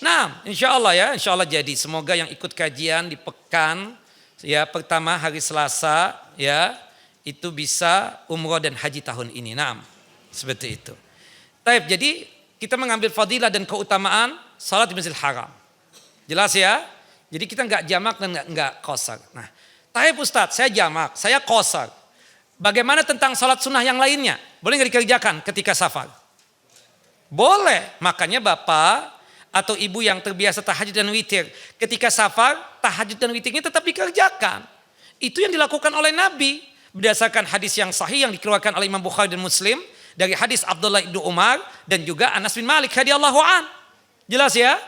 Nah, insya Allah jadi. Semoga yang ikut kajian di pekan ya pertama hari Selasa ya itu bisa umroh dan haji tahun ini. Nah, seperti itu. Taib, jadi kita mengambil fadilah dan keutamaan salat di Masjidil Haram. Jelas ya? Jadi kita enggak jamak dan enggak qashar. Nah, taib Ustadz, saya jamak, saya qashar. Bagaimana tentang salat sunnah yang lainnya? Boleh enggak dikerjakan ketika safar? Boleh. Makanya Bapak atau ibu yang terbiasa tahajud dan witir, ketika safar tahajud dan witirnya tetap dikerjakan. Itu yang dilakukan oleh Nabi berdasarkan hadis yang sahih yang dikeluarkan oleh Imam Bukhari dan Muslim dari hadis Abdullah bin Umar dan juga Anas bin Malik radhiyallahu an. Jelas ya?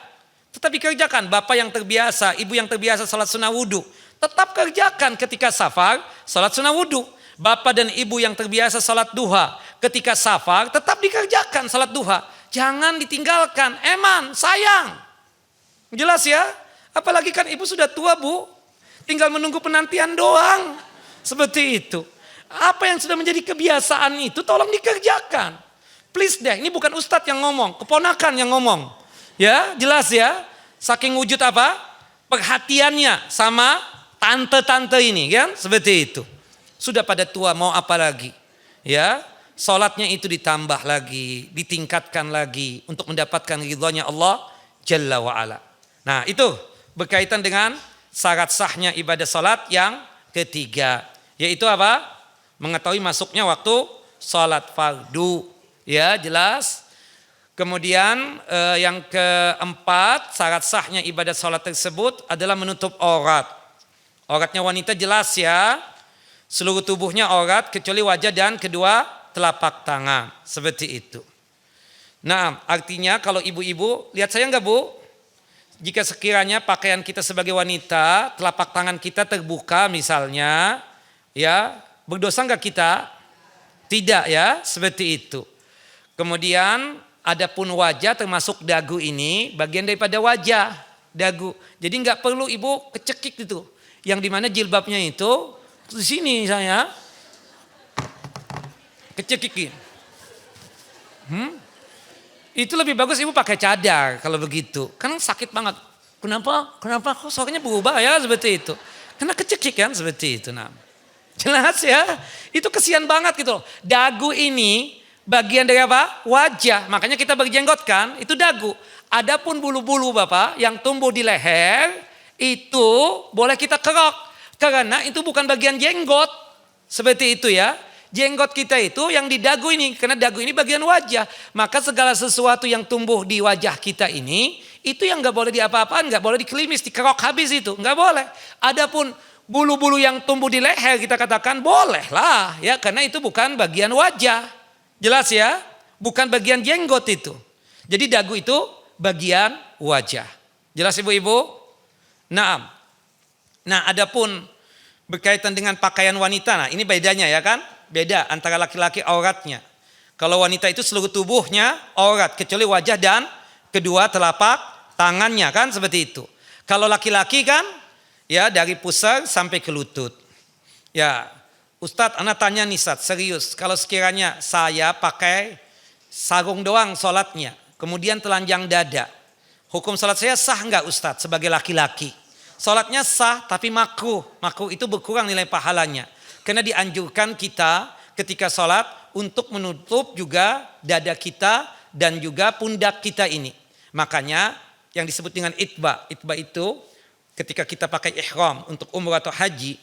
Tetap dikerjakan. Bapak yang terbiasa, ibu yang terbiasa salat sunnah wudu, tetap kerjakan ketika safar salat sunnah wudu. Bapak dan ibu yang terbiasa salat duha ketika safar tetap dikerjakan salat duha. Jangan ditinggalkan, sayang. Jelas ya? Apalagi kan ibu sudah tua Bu. Tinggal menunggu penantian doang. Seperti itu. Apa yang sudah menjadi kebiasaan itu tolong dikerjakan. Please deh, ini bukan ustadz yang ngomong. Keponakan yang ngomong. Ya, jelas ya? Saking wujud apa? Perhatiannya sama tante-tante ini kan? Seperti itu. Sudah pada tua mau apa lagi? Ya. Salatnya itu ditambah lagi, ditingkatkan lagi untuk mendapatkan ridhonya Allah Jalla wa'ala. Nah itu berkaitan dengan syarat sahnya ibadah salat yang ketiga. Yaitu apa? Mengetahui masuknya waktu salat fardu. Ya jelas. Kemudian yang keempat syarat sahnya ibadah salat tersebut adalah menutup aurat. Auratnya wanita jelas ya. Seluruh tubuhnya aurat kecuali wajah dan kedua telapak tangan, seperti itu. Nah, artinya kalau ibu-ibu, lihat saya enggak Bu? Jika sekiranya pakaian kita sebagai wanita, telapak tangan kita terbuka misalnya, ya, berdosa enggak kita? Tidak ya, seperti itu. Kemudian, adapun wajah termasuk dagu ini, bagian daripada wajah, dagu. Jadi enggak perlu ibu kecekik itu. Yang dimana jilbabnya itu, di sini saya, kecekikin. Itu lebih bagus ibu pakai cadar kalau begitu. Kan sakit banget. Kenapa kok suaranya berubah ya seperti itu. Karena kecekik kan seperti itu. Nah, jelas ya. Itu kesian banget gitu. Dagu ini bagian dari apa? Wajah. Makanya kita berjenggot kan. Itu dagu. Adapun bulu-bulu Bapak yang tumbuh di leher. Itu boleh kita kerok. Karena itu bukan bagian jenggot. Seperti itu ya. Jenggot kita itu yang di dagu ini, karena dagu ini bagian wajah. Maka segala sesuatu yang tumbuh di wajah kita ini, itu yang nggak boleh diapa-apaan, nggak boleh dikelimis, dikerok habis itu, nggak boleh. Adapun bulu-bulu yang tumbuh di leher kita katakan boleh lah, ya, karena itu bukan bagian wajah, jelas ya, bukan bagian jenggot itu. Jadi dagu itu bagian wajah, jelas ibu-ibu. Nah, adapun berkaitan dengan pakaian wanita, nah ini bedanya ya kan, beda antara laki-laki auratnya. Kalau wanita itu seluruh tubuhnya aurat, kecuali wajah dan kedua telapak tangannya kan, seperti itu. Kalau laki-laki kan, ya dari pusar sampai ke lutut. Ya, Ustadz, anak tanya nih Ustadz, serius, kalau sekiranya saya pakai sarung doang sholatnya, kemudian telanjang dada, hukum sholat saya sah nggak Ustadz sebagai laki-laki? Sholatnya sah tapi makruh. Makruh itu berkurang nilai pahalanya. Karena dianjurkan kita ketika sholat untuk menutup juga dada kita dan juga pundak kita ini. Makanya yang disebut dengan itba. Itba itu ketika kita pakai ihram untuk umrah atau haji,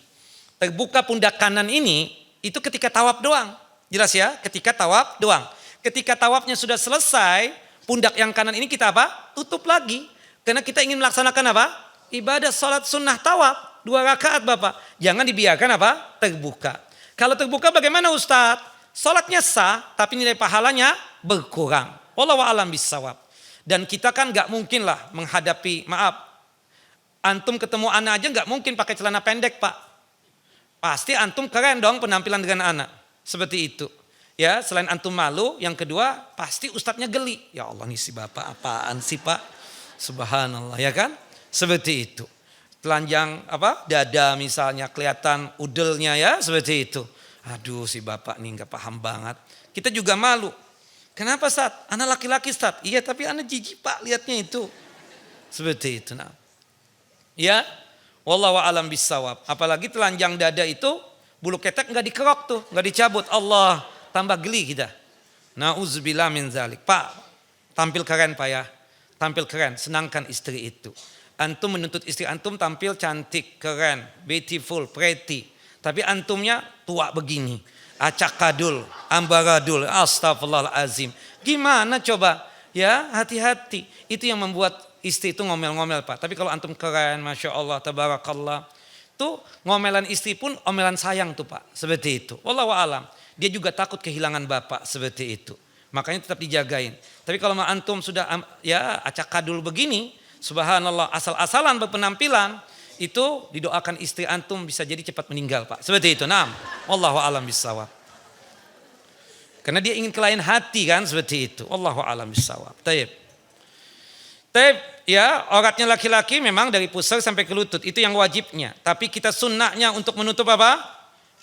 terbuka pundak kanan ini itu ketika tawaf doang. Jelas ya, ketika tawaf doang. Ketika tawafnya sudah selesai, pundak yang kanan ini kita apa? Tutup lagi. Karena kita ingin melaksanakan apa? Ibadah sholat sunnah tawaf 2 rakaat Bapak. Jangan dibiarkan apa? Terbuka. Kalau terbuka bagaimana Ustadz? Sholatnya sah tapi nilai pahalanya berkurang. Wallahu a'lam bishawab. Dan kita kan gak mungkin lah menghadapi, maaf, antum ketemu anak aja gak mungkin pakai celana pendek Pak. Pasti antum keren dong penampilan dengan anak. Seperti itu. Ya, selain antum malu, yang kedua pasti ustadznya geli. Ya Allah nih si Bapak apaan sih Pak? Subhanallah ya kan? Seperti itu. Telanjang apa? Dada misalnya kelihatan udelnya ya, seperti itu. Aduh si Bapak nih gak paham banget. Kita juga malu. Kenapa Ustaz? Anak laki-laki Ustaz. Iya tapi anak jijik Pak lihatnya itu. Seperti itu. Nah. Ya, wallahu a'lam bishawab. Apalagi telanjang dada itu bulu ketek gak dikerok tuh, gak dicabut. Allah, tambah geli kita. Nauzubillah min zalik. Pak, tampil keren Pak ya. Tampil keren, senangkan istri itu. Antum menuntut istri antum tampil cantik, keren, beautiful, pretty. Tapi antumnya tua begini. Acak kadul, ambaradul, astagfirullahalazim. Gimana coba? Ya, hati-hati. Itu yang membuat istri itu ngomel-ngomel Pak. Tapi kalau antum keren, Masya Allah, tabarakallah. Tuh ngomelan istri pun omelan sayang tuh Pak. Seperti itu. Wallahu a'lam. Dia juga takut kehilangan bapak seperti itu. Makanya tetap dijagain. Tapi kalau antum sudah ya acak kadul begini, subhanallah, asal-asalan berpenampilan, itu didoakan istri antum bisa jadi cepat meninggal Pak. Seperti itu. Naam. Wallahu a'lam bishawab. Karena dia ingin kelain hati kan, seperti itu. Wallahu a'lam bishawab. Taib. Ya, auratnya laki-laki memang dari pusar sampai ke lutut, itu yang wajibnya. Tapi kita sunnahnya untuk menutup apa?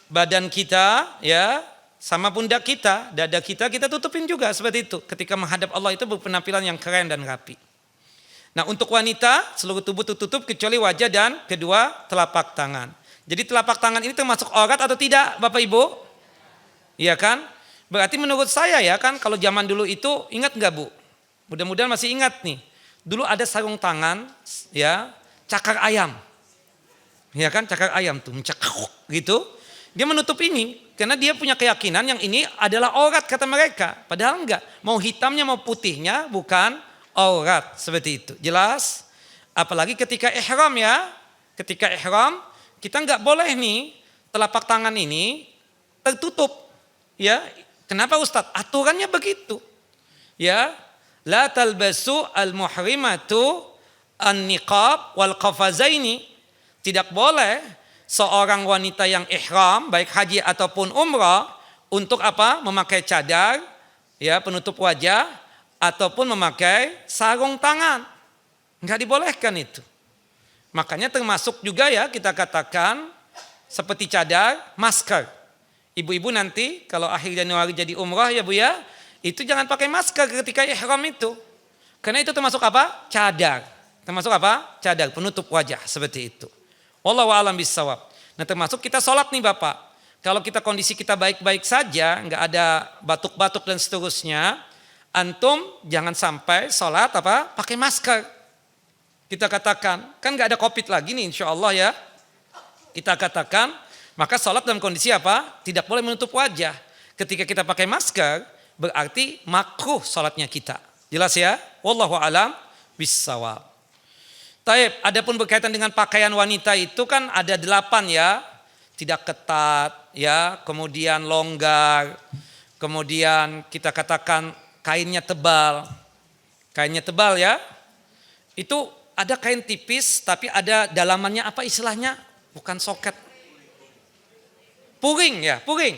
Badan kita, ya, sama pundak kita, dada kita tutupin juga seperti itu. Ketika menghadap Allah itu berpenampilan yang keren dan rapi. Nah, untuk wanita seluruh tubuh tertutup kecuali wajah dan kedua telapak tangan. Jadi telapak tangan ini termasuk aurat atau tidak, Bapak Ibu? Iya kan? Berarti menurut saya ya kan, kalau zaman dulu itu ingat nggak Bu? Mudah-mudahan masih ingat nih. Dulu ada sarung tangan, ya, cakar ayam. Ya kan, cakar ayam tuh, mencakar gitu. Dia menutup ini karena dia punya keyakinan yang ini adalah aurat kata mereka. Padahal enggak. Mau hitamnya mau putihnya bukan aurat, seperti itu. Jelas? Apalagi ketika ihram ya. Ketika ihram kita enggak boleh nih telapak tangan ini tertutup. Ya. Kenapa Ustadz? Aturannya begitu. Ya. La talbasu al-muhrimatu an-niqab wal qafazaini. Tidak boleh seorang wanita yang ihram baik haji ataupun umrah untuk apa? Memakai cadar, ya, penutup wajah ataupun memakai sarung tangan. Enggak dibolehkan itu. Makanya termasuk juga ya kita katakan seperti cadar, masker. Ibu-ibu nanti kalau akhir Januari jadi umrah ya Bu ya, itu jangan pakai masker ketika ihram itu. Karena itu termasuk apa? Cadar. Termasuk apa? Cadar, penutup wajah seperti itu. Wallahu a'lam bishawab. Nah, termasuk kita sholat nih Bapak. Kalau kita kondisi kita baik-baik saja, enggak ada batuk-batuk dan seterusnya, antum jangan sampai sholat apa? Pakai masker. Kita katakan, kan enggak ada Covid lagi nih insyaallah ya. Kita katakan Maka sholat dalam kondisi apa? Tidak boleh menutup wajah. Ketika kita pakai masker, berarti makruh sholatnya kita. Jelas ya? Wallahu a'lam bissawab. Taib, adapun berkaitan dengan pakaian wanita itu kan ada 8 ya. Tidak ketat ya, kemudian longgar, kemudian kita katakan kainnya tebal. Kainnya tebal ya. Itu ada kain tipis tapi ada dalamannya apa istilahnya? Bukan soket. Puring ya, puring.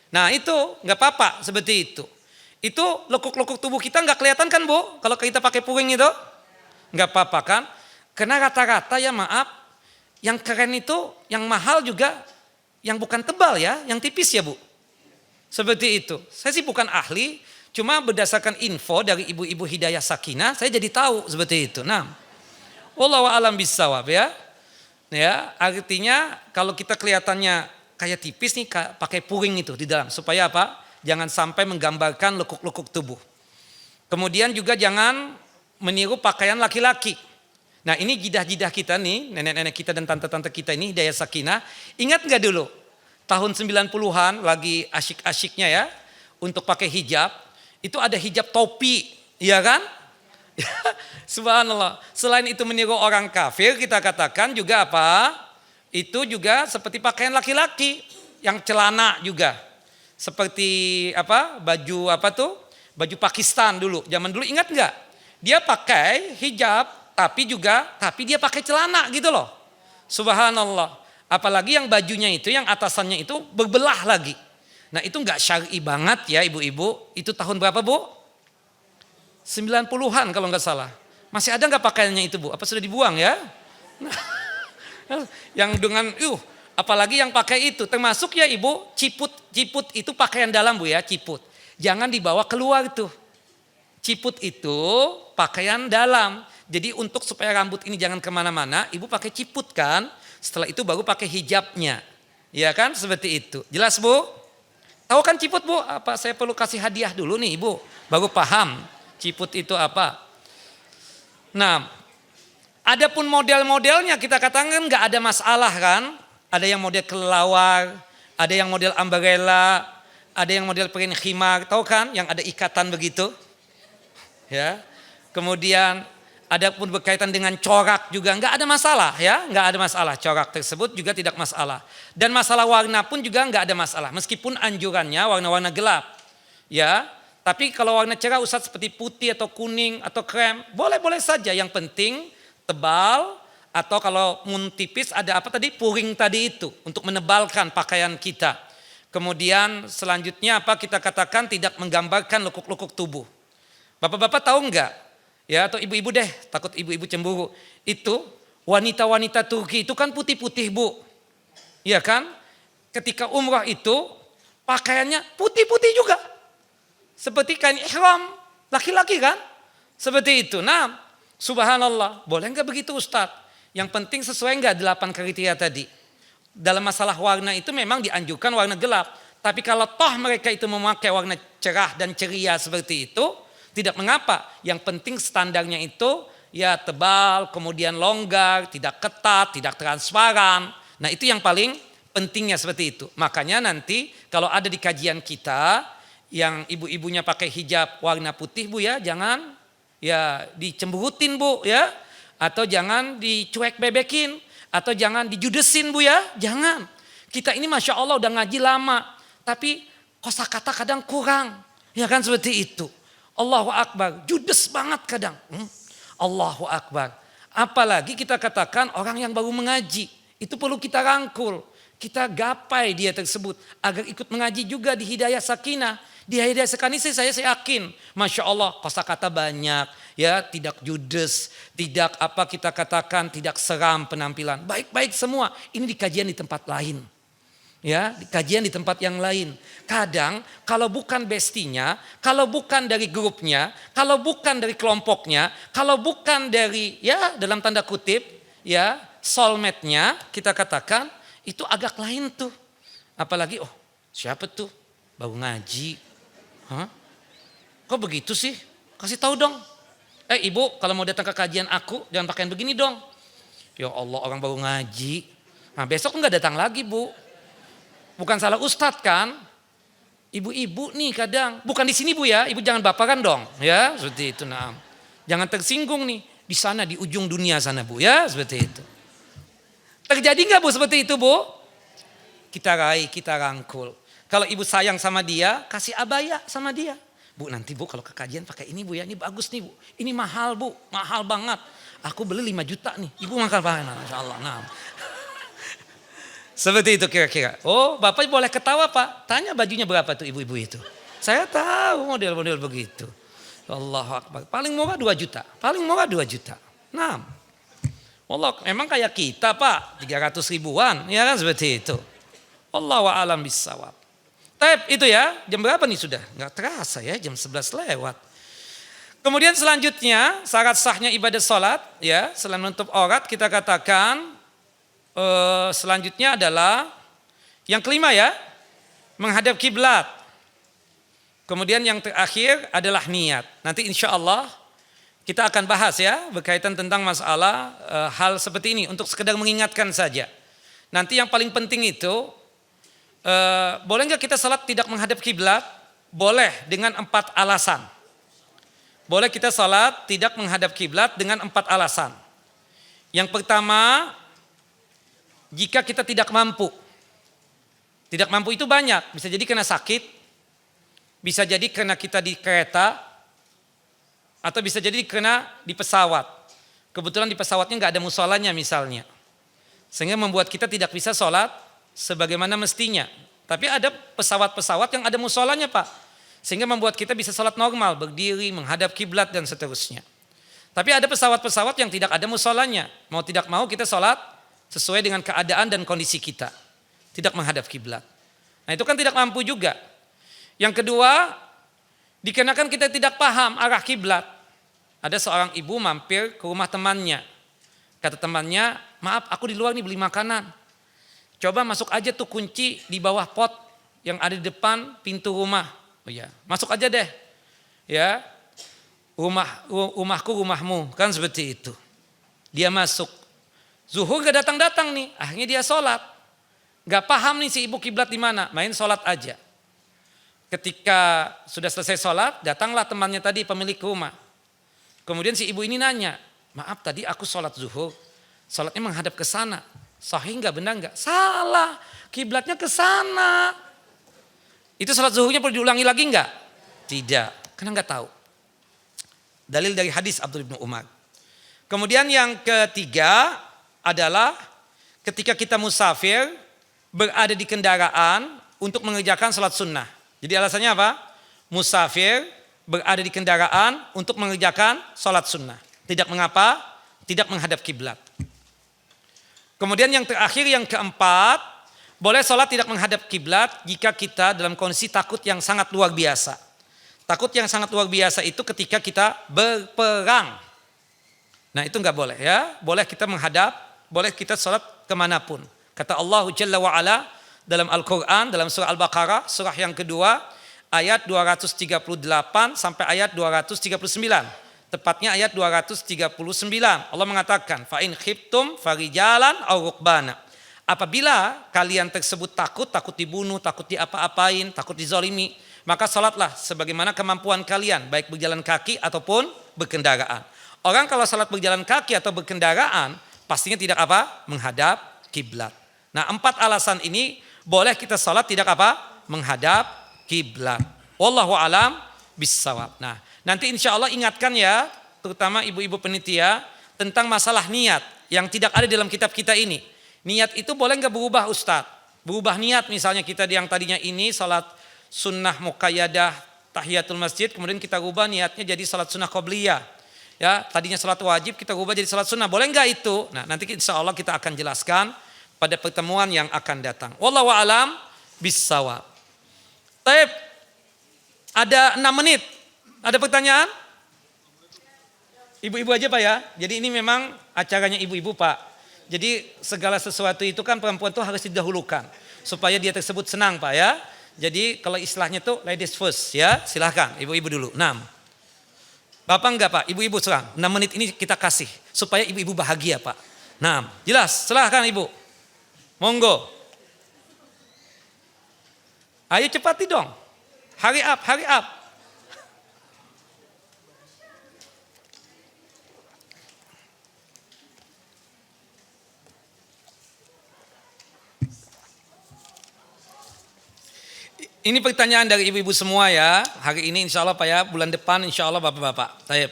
Nah itu nggak apa-apa seperti itu. Itu lekuk-lekuk tubuh kita nggak kelihatan kan Bu? Kalau kita pakai puring itu nggak apa-apa kan? Karena rata-rata ya maaf, yang keren itu, yang mahal juga, yang bukan tebal ya, yang tipis ya Bu. Seperti itu. Saya sih bukan ahli, cuma berdasarkan info dari ibu-ibu Hidayah Sakinah, saya jadi tahu seperti itu. Nah, wallahu a'lam bissawab ya. Ya, artinya kalau kita kelihatannya kayak tipis nih, pakai puring itu di dalam. Supaya apa? Jangan sampai menggambarkan lekuk-lekuk tubuh. Kemudian juga jangan meniru pakaian laki-laki. Nah ini jidah-jidah kita nih, nenek-nenek kita dan tante-tante kita ini, Hidayah Sakinah. Ingat gak dulu? Tahun 90-an lagi asyik-asyiknya ya, untuk pakai hijab. Itu ada hijab topi, iya kan? Subhanallah. Selain itu meniru orang kafir, kita katakan juga apa? Itu juga seperti pakaian laki-laki yang celana juga. Seperti apa? Baju apa tuh? Baju Pakistan dulu. Zaman dulu ingat enggak? Dia pakai hijab tapi dia pakai celana gitu loh. Subhanallah. Apalagi yang bajunya itu, yang atasannya itu berbelah lagi. Nah, itu enggak syar'i banget ya ibu-ibu. Itu tahun berapa, Bu? 90-an kalau enggak salah. Masih ada enggak pakaiannya itu, Bu? Apa sudah dibuang ya? Yang dengan apalagi yang pakai itu termasuk ya ibu ciput itu pakaian dalam Bu ya, ciput jangan dibawa keluar tuh. Ciput itu pakaian dalam, jadi untuk supaya rambut ini jangan kemana-mana ibu pakai ciput kan, setelah itu baru pakai hijabnya ya kan, seperti itu. Jelas Bu? Tahu kan ciput Bu? Apa saya perlu kasih hadiah dulu nih ibu baru paham ciput itu apa? Nah, adapun model-modelnya kita katakan nggak ada masalah kan. Ada yang model kelelawar, ada yang model umbrella, ada yang model piring khimar, tahu kan yang ada ikatan begitu. Ya. Kemudian adapun berkaitan dengan corak juga nggak ada masalah ya, nggak ada masalah, corak tersebut juga tidak masalah. Dan masalah warna pun juga nggak ada masalah, meskipun anjurannya warna-warna gelap. Ya. Tapi kalau warna cerah Ustaz seperti putih atau kuning atau krem, boleh-boleh saja, yang penting tebal, atau kalau tipis ada apa tadi, puring tadi itu untuk menebalkan pakaian kita. Kemudian selanjutnya apa kita katakan, tidak menggambarkan lekuk-lekuk tubuh. Bapak-bapak tahu enggak? Ya, atau ibu-ibu deh, takut ibu-ibu cemburu. Itu wanita-wanita Turki itu kan putih-putih Bu. Iya kan? Ketika umrah itu pakaiannya putih-putih juga. Seperti kain ihram laki-laki kan? Seperti itu. Nah, subhanallah, boleh enggak begitu Ustadz? Yang penting sesuai enggak 8 kriteria tadi. Dalam masalah warna itu memang dianjurkan warna gelap. Tapi kalau toh mereka itu memakai warna cerah dan ceria seperti itu, tidak mengapa. Yang penting standarnya itu ya tebal, kemudian longgar, tidak ketat, tidak transparan. Nah itu yang paling pentingnya seperti itu. Makanya nanti kalau ada di kajian kita yang ibu-ibunya pakai hijab warna putih Bu ya, jangan ya dicemburutin Bu ya. Atau jangan dicuek bebekin, atau jangan dijudesin Bu ya, jangan. Kita ini Masya Allah udah ngaji lama, tapi kosakata kadang kurang, ya kan seperti itu. Allahu Akbar, judes banget kadang. Allahu Akbar. Apalagi kita katakan orang yang baru mengaji, itu perlu kita rangkul. Kita gapai dia tersebut agar ikut mengaji juga di Hidayah Sakinah. Di Hidayah Sakinah saya yakin, Masya Allah kosakata banyak, ya tidak judes, tidak apa kita katakan tidak seram penampilan, baik-baik semua. Ini di kajian di tempat lain, ya di kajian di tempat yang lain. Kadang kalau bukan bestinya, kalau bukan dari grupnya, kalau bukan dari kelompoknya, kalau bukan dari ya dalam tanda kutip ya soulmate-nya kita katakan, itu agak lain tuh. Apalagi siapa tuh baru ngaji, kok begitu sih? Kasih tahu dong. Ibu kalau mau datang ke kajian aku jangan pakaian begini dong. Ya Allah orang baru ngaji. Nah besok enggak datang lagi Bu. Bukan salah ustadz kan? Ibu-ibu nih kadang, bukan di sini Bu ya, ibu jangan baperan dong, ya seperti itu. Nah, jangan tersinggung nih di sana di ujung dunia sana Bu ya, seperti itu. Terjadi nggak Bu seperti itu Bu? Kita raih, kita rangkul. Kalau ibu sayang sama dia, kasih abaya sama dia. Bu nanti Bu kalau ke kajian pakai ini Bu ya, ini bagus nih Bu. Ini mahal Bu, mahal banget. Aku beli 5 juta nih, ibu makan pakai, Masya Allah. Nah. Seperti itu kira-kira. Oh Bapak boleh ketawa Pak, tanya bajunya berapa tuh ibu-ibu itu. Saya tahu model-model begitu. Allahu Akbar, paling murah 2 juta, paling murah 2 juta. Nah, Allah emang kayak kita Pak, 300 ribuan, ya kan seperti itu. Allahu a'lam bissawab. Tep itu ya, jam berapa nih sudah? Nggak terasa ya, jam 11 lewat. Kemudian selanjutnya syarat sahnya ibadah sholat, ya selain menutup aurat kita katakan selanjutnya adalah yang kelima ya, menghadap kiblat. Kemudian yang terakhir adalah niat. Nanti insya Allah kita akan bahas ya berkaitan tentang masalah hal seperti ini untuk sekedar mengingatkan saja. Nanti yang paling penting itu boleh nggak kita salat tidak menghadap kiblat? Boleh dengan 4 alasan. Boleh kita salat tidak menghadap kiblat dengan 4 alasan. Yang pertama, jika kita tidak mampu. Tidak mampu itu banyak, bisa jadi karena sakit, bisa jadi karena kita di kereta, atau bisa jadi karena di pesawat. Kebetulan di pesawatnya nggak ada musolanya misalnya. Sehingga membuat kita tidak bisa sholat sebagaimana mestinya. Tapi ada pesawat-pesawat yang ada musolanya Pak. Sehingga membuat kita bisa sholat normal, berdiri, menghadap kiblat dan seterusnya. Tapi ada pesawat-pesawat yang tidak ada musolanya. Mau tidak mau kita sholat sesuai dengan keadaan dan kondisi kita. Tidak menghadap kiblat. Nah itu kan tidak mampu juga. Yang kedua, dikarenakan kita tidak paham arah kiblat. Ada seorang ibu mampir ke rumah temannya. Kata temannya, maaf aku di luar nih beli makanan. Coba masuk aja tuh kunci di bawah pot yang ada di depan pintu rumah. Oh ya, masuk aja deh. Ya. Rumahku rumahmu, kan seperti itu. Dia masuk. Zuhur gak datang-datang nih, akhirnya dia sholat. Gak paham nih si ibu kiblat di mana, main sholat aja. Ketika sudah selesai sholat, datanglah temannya tadi pemilik rumah. Kemudian si ibu ini nanya, maaf tadi aku sholat zuhur, sholatnya menghadap ke sana. Sahih nggak, benar nggak? Salah, kiblatnya ke sana. Itu sholat zuhurnya perlu diulangi lagi nggak? Tidak, karena nggak tahu. Dalil dari hadis Abdullah bin Umar. Kemudian yang ketiga adalah ketika kita musafir berada di kendaraan untuk mengerjakan sholat sunnah. Jadi alasannya apa? Musafir berada di kendaraan untuk mengerjakan sholat sunnah. Tidak mengapa, tidak menghadap kiblat. Kemudian yang terakhir, yang keempat, boleh sholat tidak menghadap kiblat jika kita dalam kondisi takut yang sangat luar biasa. Takut yang sangat luar biasa itu ketika kita berperang. Nah itu nggak boleh ya. Boleh kita menghadap, boleh kita sholat kemanapun. Kata Allah Jalla wa'ala dalam Al-Quran, dalam surah Al-Baqarah, surah yang kedua, ayat 238 sampai ayat 239. Tepatnya ayat 239. Allah mengatakan, fa'in khiftum farijalan aw rukbana. Apabila kalian tersebut takut dibunuh, takut diapa-apain, takut dizalimi, maka salatlah sebagaimana kemampuan kalian, baik berjalan kaki ataupun berkendaraan. Orang kalau salat berjalan kaki atau berkendaraan, pastinya tidak apa? Menghadap kiblat. Nah 4 alasan ini boleh kita salat tidak apa? Menghadap kiblat. Wallahu alam bissawab. Nah, nanti insya Allah ingatkan ya, terutama ibu-ibu penitia tentang masalah niat yang tidak ada dalam kitab kita ini. Niat itu boleh nggak berubah Ustadz? Berubah niat misalnya kita yang tadinya ini salat sunnah muqayyadah tahiyatul masjid, kemudian kita ubah niatnya jadi salat sunnah qobliyah. Ya, tadinya salat wajib kita ubah jadi salat sunnah. Boleh nggak itu? Nah, nanti insya Allah kita akan jelaskan pada pertemuan yang akan datang. Wallahu a'lam bissawab. Baik. Ada 6 menit. Ada pertanyaan? Ibu-ibu aja Pak ya. Jadi ini memang acaranya ibu-ibu Pak. Jadi segala sesuatu itu kan perempuan itu harus didahulukan. Supaya dia tersebut senang Pak ya. Jadi kalau istilahnya tuh ladies first ya. Silahkan ibu-ibu dulu. 6. Bapak enggak Pak, ibu-ibu serang. 6 menit ini kita kasih. Supaya ibu-ibu bahagia Pak. 6. Jelas, silahkan ibu. Monggo. Ayo cepati dong. Hurry up, hurry up. Ini pertanyaan dari ibu-ibu semua ya. Hari ini insya Allah Pak ya, bulan depan insya Allah bapak-bapak. Taib.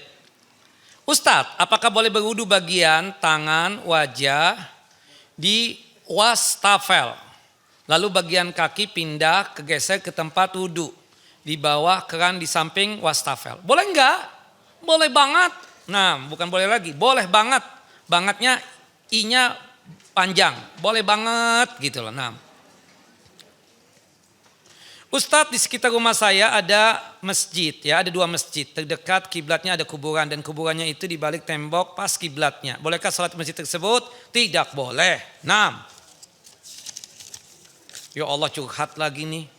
Ustadz, apakah boleh berwudu bagian tangan, wajah di wastafel? Lalu bagian kaki pindah kegeser ke tempat wudu. Di bawah keran di samping wastafel. Boleh enggak? Boleh banget. Nah bukan boleh lagi, boleh banget. Bangetnya i-nya panjang. Boleh banget gitu loh. Nah. Ustadz, di sekitar rumah saya ada masjid ya, ada 2 masjid. Terdekat kiblatnya ada kuburan dan kuburannya itu di balik tembok pas kiblatnya. Bolehkah salat masjid tersebut? Tidak boleh. 6. Ya Allah curhat lagi nih.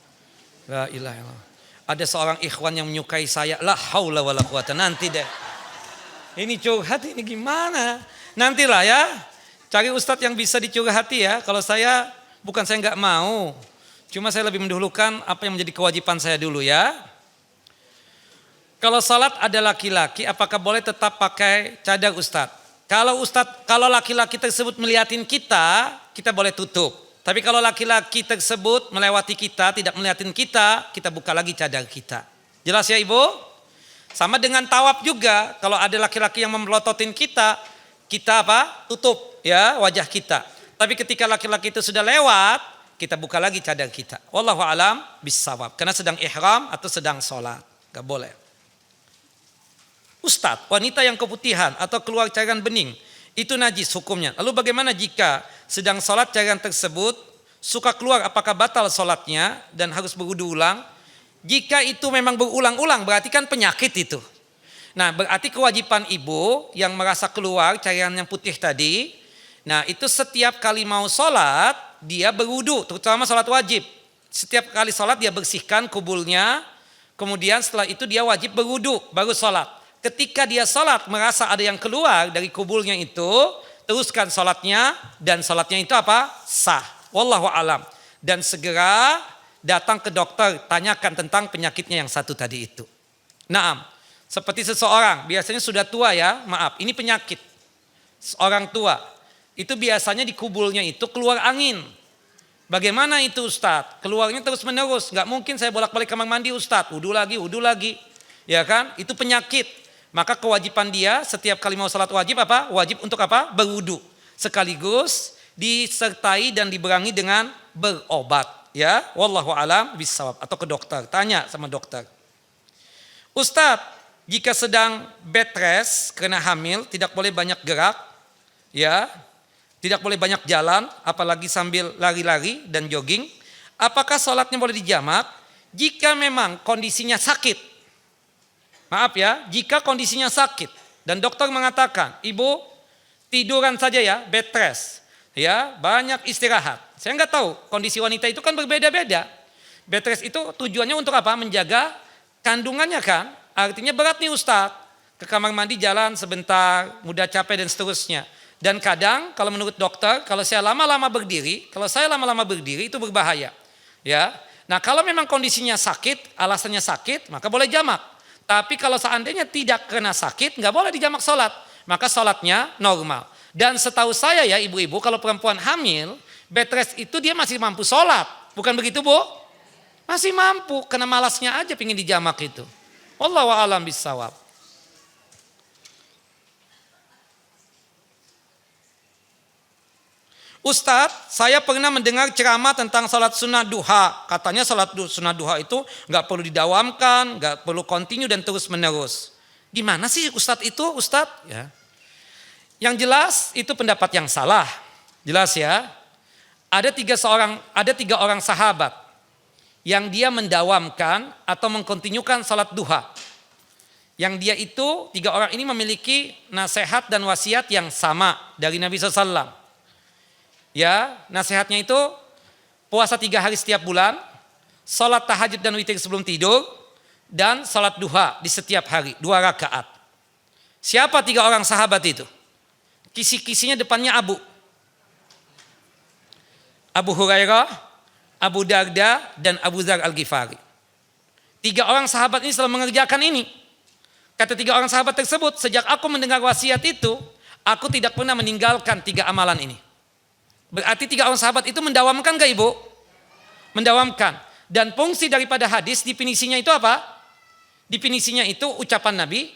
La ilaha illallah. Ada seorang ikhwan yang menyukai saya. La haula wala quwata. Nanti deh. Ini curhat ini gimana? Nantilah ya. Cari ustadz yang bisa dicurhati ya. Kalau saya bukan saya nggak mau. Cuma saya lebih mendahulukan apa yang menjadi kewajiban saya dulu ya. Kalau salat ada laki-laki, apakah boleh tetap pakai cadar Ustadz? Kalau laki-laki tersebut melihatin kita, kita boleh tutup. Tapi kalau laki-laki tersebut melewati kita, tidak melihatin kita buka lagi cadar kita. Jelas ya Ibu? Sama dengan tawaf juga, kalau ada laki-laki yang memelototin kita apa? Tutup ya wajah kita. Tapi ketika laki-laki itu sudah lewat, kita buka lagi cadar kita. Wallahu alam bissawab. Karena sedang ihram atau sedang sholat. Gak boleh. Ustadz, wanita yang keputihan atau keluar cairan bening. Itu najis hukumnya. Lalu bagaimana jika sedang sholat cairan tersebut suka keluar, apakah batal sholatnya dan harus berwudu ulang? Jika itu memang berulang-ulang berarti kan penyakit itu. Nah berarti kewajiban ibu yang merasa keluar cairan yang putih tadi. Nah itu setiap kali mau sholat dia berwudu, terutama sholat wajib. Setiap kali sholat dia bersihkan kubulnya, kemudian setelah itu dia wajib berwudu, baru sholat. Ketika dia sholat merasa ada yang keluar dari kubulnya itu, teruskan sholatnya dan sholatnya itu apa? Sah. Wallahu alam. Dan segera datang ke dokter, tanyakan tentang penyakitnya yang satu tadi itu. Naam, seperti seseorang, biasanya sudah tua ya, maaf, ini penyakit. Seorang tua. Itu biasanya di kubulnya itu keluar angin. Bagaimana itu Ustadz? Keluarnya terus menerus. Gak mungkin saya bolak-balik kamar mandi Ustadz. Wudu lagi. Ya kan? Itu penyakit. Maka kewajiban dia setiap kali mau salat wajib apa? Wajib untuk apa? Berwudu. Sekaligus disertai dan diberangi dengan berobat. Ya, wallahu alam bissawab. Atau ke dokter. Tanya sama dokter. Ustadz, jika sedang bed rest karena hamil tidak boleh banyak gerak. Ya. Tidak boleh banyak jalan, apalagi sambil lari-lari dan jogging. Apakah sholatnya boleh dijamak? Jika memang kondisinya sakit. Maaf ya, jika kondisinya sakit. Dan dokter mengatakan, ibu tiduran saja ya, bed rest. Ya, banyak istirahat. Saya nggak tahu, kondisi wanita itu kan berbeda-beda. Bed rest itu tujuannya untuk apa? Menjaga kandungannya kan. Artinya berat nih Ustadz. Ke kamar mandi jalan sebentar, mudah capek dan seterusnya. Dan kadang kalau menurut dokter, kalau saya lama-lama berdiri itu berbahaya. Ya. Nah, kalau memang kondisinya sakit, alasannya sakit, maka boleh jamak. Tapi kalau seandainya tidak kena sakit, nggak boleh dijamak sholat. Maka sholatnya normal. Dan setahu saya ya ibu-ibu, kalau perempuan hamil, bed rest itu dia masih mampu sholat. Bukan begitu Bu? Masih mampu, kena malasnya aja pingin dijamak itu. Wallahu a'lam bissawab. Ustadz, saya pernah mendengar ceramah tentang salat sunnah duha. Katanya salat sunnah duha itu nggak perlu didawamkan, nggak perlu continue dan terus menerus. Gimana sih Ustadz itu, Ustadz? Ya. Yang jelas itu pendapat yang salah. Jelas ya. Ada tiga orang sahabat yang dia mendawamkan atau mengkontinyukan salat duha. Yang dia itu 3 orang ini memiliki nasihat dan wasiat yang sama dari Nabi SAW. Ya, nasihatnya itu puasa 3 hari setiap bulan, salat tahajud dan witir sebelum tidur, dan salat duha di setiap hari 2 rakaat. Siapa 3 orang sahabat itu? Kisi-kisinya depannya Abu Hurairah, Abu Darda, dan Abu Dzar Al-Ghifari. 3 orang sahabat ini selalu mengerjakan ini. Kata 3 orang sahabat tersebut, sejak aku mendengar wasiat itu, aku tidak pernah meninggalkan 3 amalan ini. Berarti 3 orang sahabat itu mendawamkan gak ibu? Mendawamkan. Dan fungsi daripada hadis, definisinya itu apa? Definisinya itu ucapan Nabi,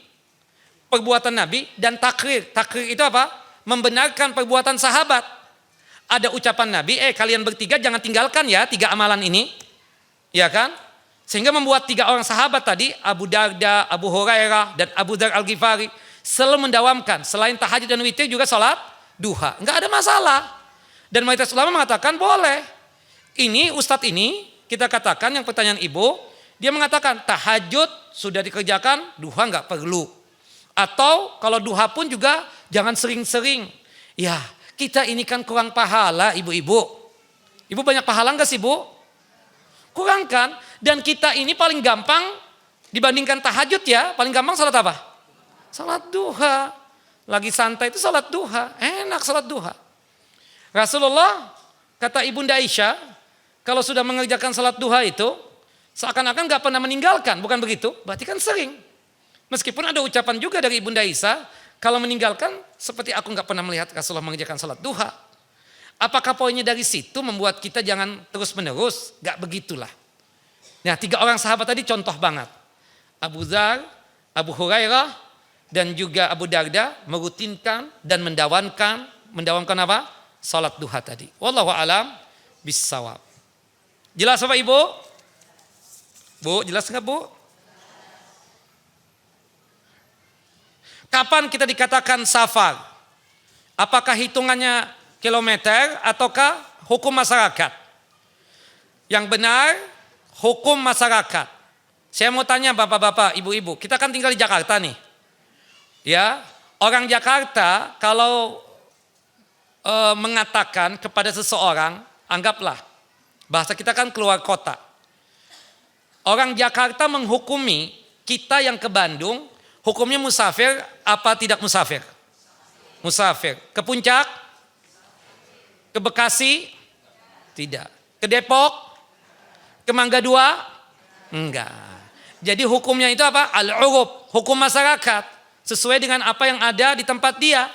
perbuatan Nabi, dan takrir. Takrir itu apa? Membenarkan perbuatan sahabat. Ada ucapan Nabi, kalian bertiga jangan tinggalkan ya 3 amalan ini. Ya kan? Sehingga membuat 3 orang sahabat tadi, Abu Darda, Abu Hurairah, dan Abu Dzar Al-Ghifari selalu mendawamkan. Selain tahajud dan witir juga sholat duha. Enggak ada masalah. Dan mayoritas ulama mengatakan boleh. Ini ustadz ini, kita katakan yang pertanyaan ibu, dia mengatakan tahajud sudah dikerjakan, duha enggak perlu. Atau kalau duha pun juga jangan sering-sering. Ya, kita ini kan kurang pahala ibu-ibu. Ibu banyak pahala enggak sih bu? Kurang kan? Dan kita ini paling gampang dibandingkan tahajud ya. Paling gampang salat apa? Salat duha. Lagi santai itu salat duha. Enak salat duha. Rasulullah kata Ibunda Aisyah, kalau sudah mengerjakan salat duha itu seakan-akan gak pernah meninggalkan. Bukan begitu? Berarti kan sering. Meskipun ada ucapan juga dari Ibunda Aisyah, kalau meninggalkan seperti aku gak pernah melihat Rasulullah mengerjakan salat duha. Apakah poinnya dari situ membuat kita jangan terus menerus? Gak begitulah. Nah 3 orang sahabat tadi contoh banget. Abu Dzar, Abu Hurairah, dan juga Abu Darda merutinkan dan mendawamkan apa? Salat duha tadi. Wallahu a'lam bissawab. Jelas apa ibu? Bu, jelas nggak bu? Kapan kita dikatakan safar? Apakah hitungannya kilometer ataukah hukum masyarakat? Yang benar hukum masyarakat. Saya mau tanya bapak-bapak, ibu-ibu, kita kan tinggal di Jakarta nih. Ya, orang Jakarta kalau mengatakan kepada seseorang, anggaplah bahasa kita kan keluar kota. Orang Jakarta menghukumi kita yang ke Bandung, hukumnya musafir apa tidak musafir? Musafir. Ke Puncak? Ke Bekasi? Tidak. Ke Depok? Ke Mangga 2? Enggak. Jadi hukumnya itu apa? Al-urub, hukum masyarakat. Sesuai dengan apa yang ada di tempat dia.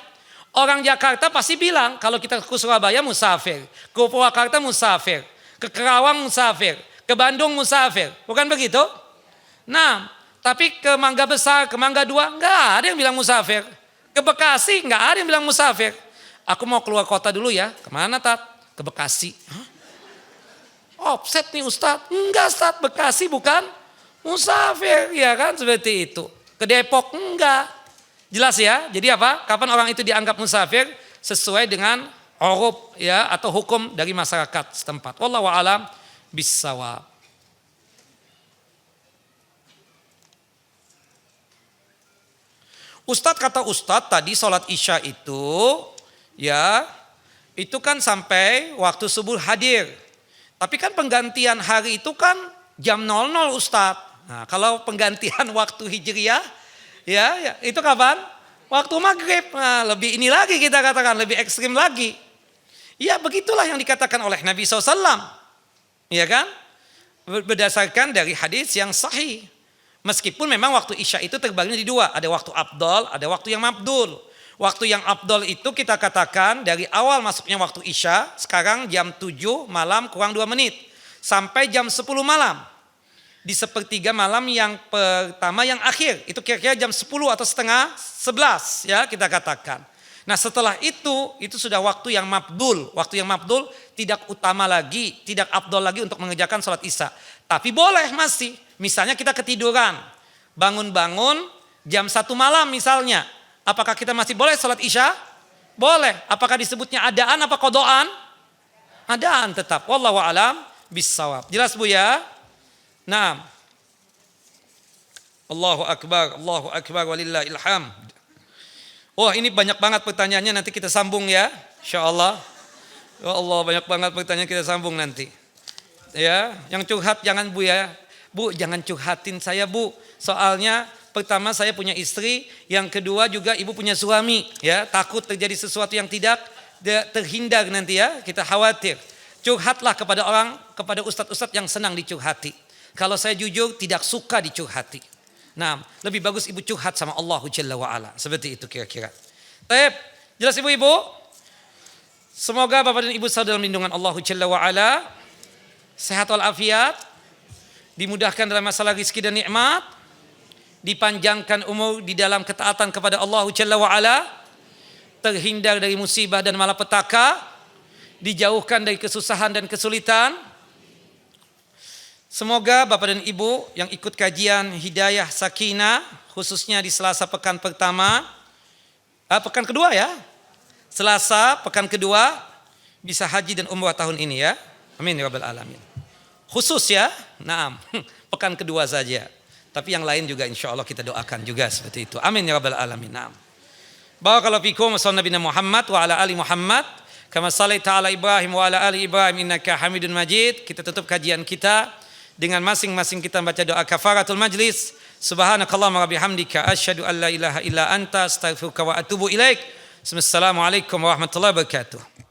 Orang Jakarta pasti bilang, kalau kita ke Surabaya musafir, ke Purwakarta musafir, ke Kerawang musafir, ke Bandung musafir. Bukan begitu? Nah, tapi ke Mangga Besar, ke Mangga 2, enggak ada yang bilang musafir. Ke Bekasi, enggak ada yang bilang musafir. Aku mau keluar kota dulu ya. Kemana Tat? Ke Bekasi. Hah? Offset nih Ustadz. Enggak Ustadz, Bekasi bukan musafir. Ya kan seperti itu. Ke Depok enggak. Jelas ya? Jadi apa? Kapan orang itu dianggap musafir? Sesuai dengan uruf ya atau hukum dari masyarakat setempat. Wallahu a'lam bissawab. Ustadz kata Ustadz tadi sholat isya itu ya itu kan sampai waktu subuh hadir. Tapi kan penggantian hari itu kan jam 00 Ustadz. Nah, kalau penggantian waktu hijriyah ya itu kapan? Waktu maghrib. Nah, lebih ini lagi kita katakan, lebih ekstrim lagi. Ya begitulah yang dikatakan oleh Nabi SAW. Ya kan? Berdasarkan dari hadis yang sahih. Meskipun memang waktu isya itu terbagi di 2. Ada waktu afdol, ada waktu yang mabdul. Waktu yang afdol itu kita katakan dari awal masuknya waktu isya. Sekarang jam 7 malam kurang 2 menit. Sampai jam 10 malam. Di sepertiga malam yang pertama yang akhir. Itu kira-kira jam 10 atau setengah 11 ya kita katakan. Nah setelah itu sudah waktu yang mabdul. Waktu yang mabdul tidak utama lagi, tidak afdol lagi untuk mengerjakan sholat isya. Tapi boleh masih. Misalnya kita ketiduran. Bangun-bangun jam 1 malam misalnya. Apakah kita masih boleh sholat isya? Boleh. Apakah disebutnya adaan apa kodoan? Adaan tetap. Wallahu a'lam bissawab. Jelas bu ya? Nah, Allahu Akbar walillahil hamd. Oh ini banyak banget pertanyaannya, nanti kita sambung ya, insyaallah. Ya Allah banyak banget pertanyaan, kita sambung nanti. Ya, yang curhat jangan bu ya, bu jangan curhatin saya bu. Soalnya pertama saya punya istri, yang kedua juga ibu punya suami, ya takut terjadi sesuatu yang tidak terhindar nanti ya, kita khawatir. Curhatlah kepada orang, kepada ustadz-ustadz yang senang dicurhati. Kalau saya jujur tidak suka dicurhati. Nah, lebih bagus ibu curhat sama Allah Jalla wa'ala. Seperti itu kira-kira. Baik, jelas ibu-ibu? Semoga bapak dan ibu selalu dalam lindungan Allah Jalla wa'ala. Sehat walafiat. Dimudahkan dalam masalah rezeki dan nikmat. Dipanjangkan umur di dalam ketaatan kepada Allah Jalla wa'ala. Terhindar dari musibah dan malapetaka. Dijauhkan dari kesusahan dan kesulitan. Semoga bapak dan ibu yang ikut kajian Hidayah Sakinah, khususnya di Selasa pekan pertama, pekan kedua ya, Selasa pekan kedua bisa haji dan umrah tahun ini ya. Amin ya rabbal alamin. Khusus ya, naam, pekan kedua saja. Tapi yang lain juga insya Allah kita doakan juga seperti itu. Amin ya rabbal alamin. Naam. Barakallahu fikum wa sallallahu Nabi Muhammad wa ala ali Muhammad. Kama sallaita ala Ibrahim wa ala ali Ibrahim innaka Hamidun Majid. Kita tutup kajian kita dengan masing-masing kita baca doa kafaratul majlis. Subhanakallahumma wa bihamdika asyhadu an la ilaha illa anta astaghfiruka wa atubu ilaik. Assalamualaikum warahmatullahi wabarakatuh.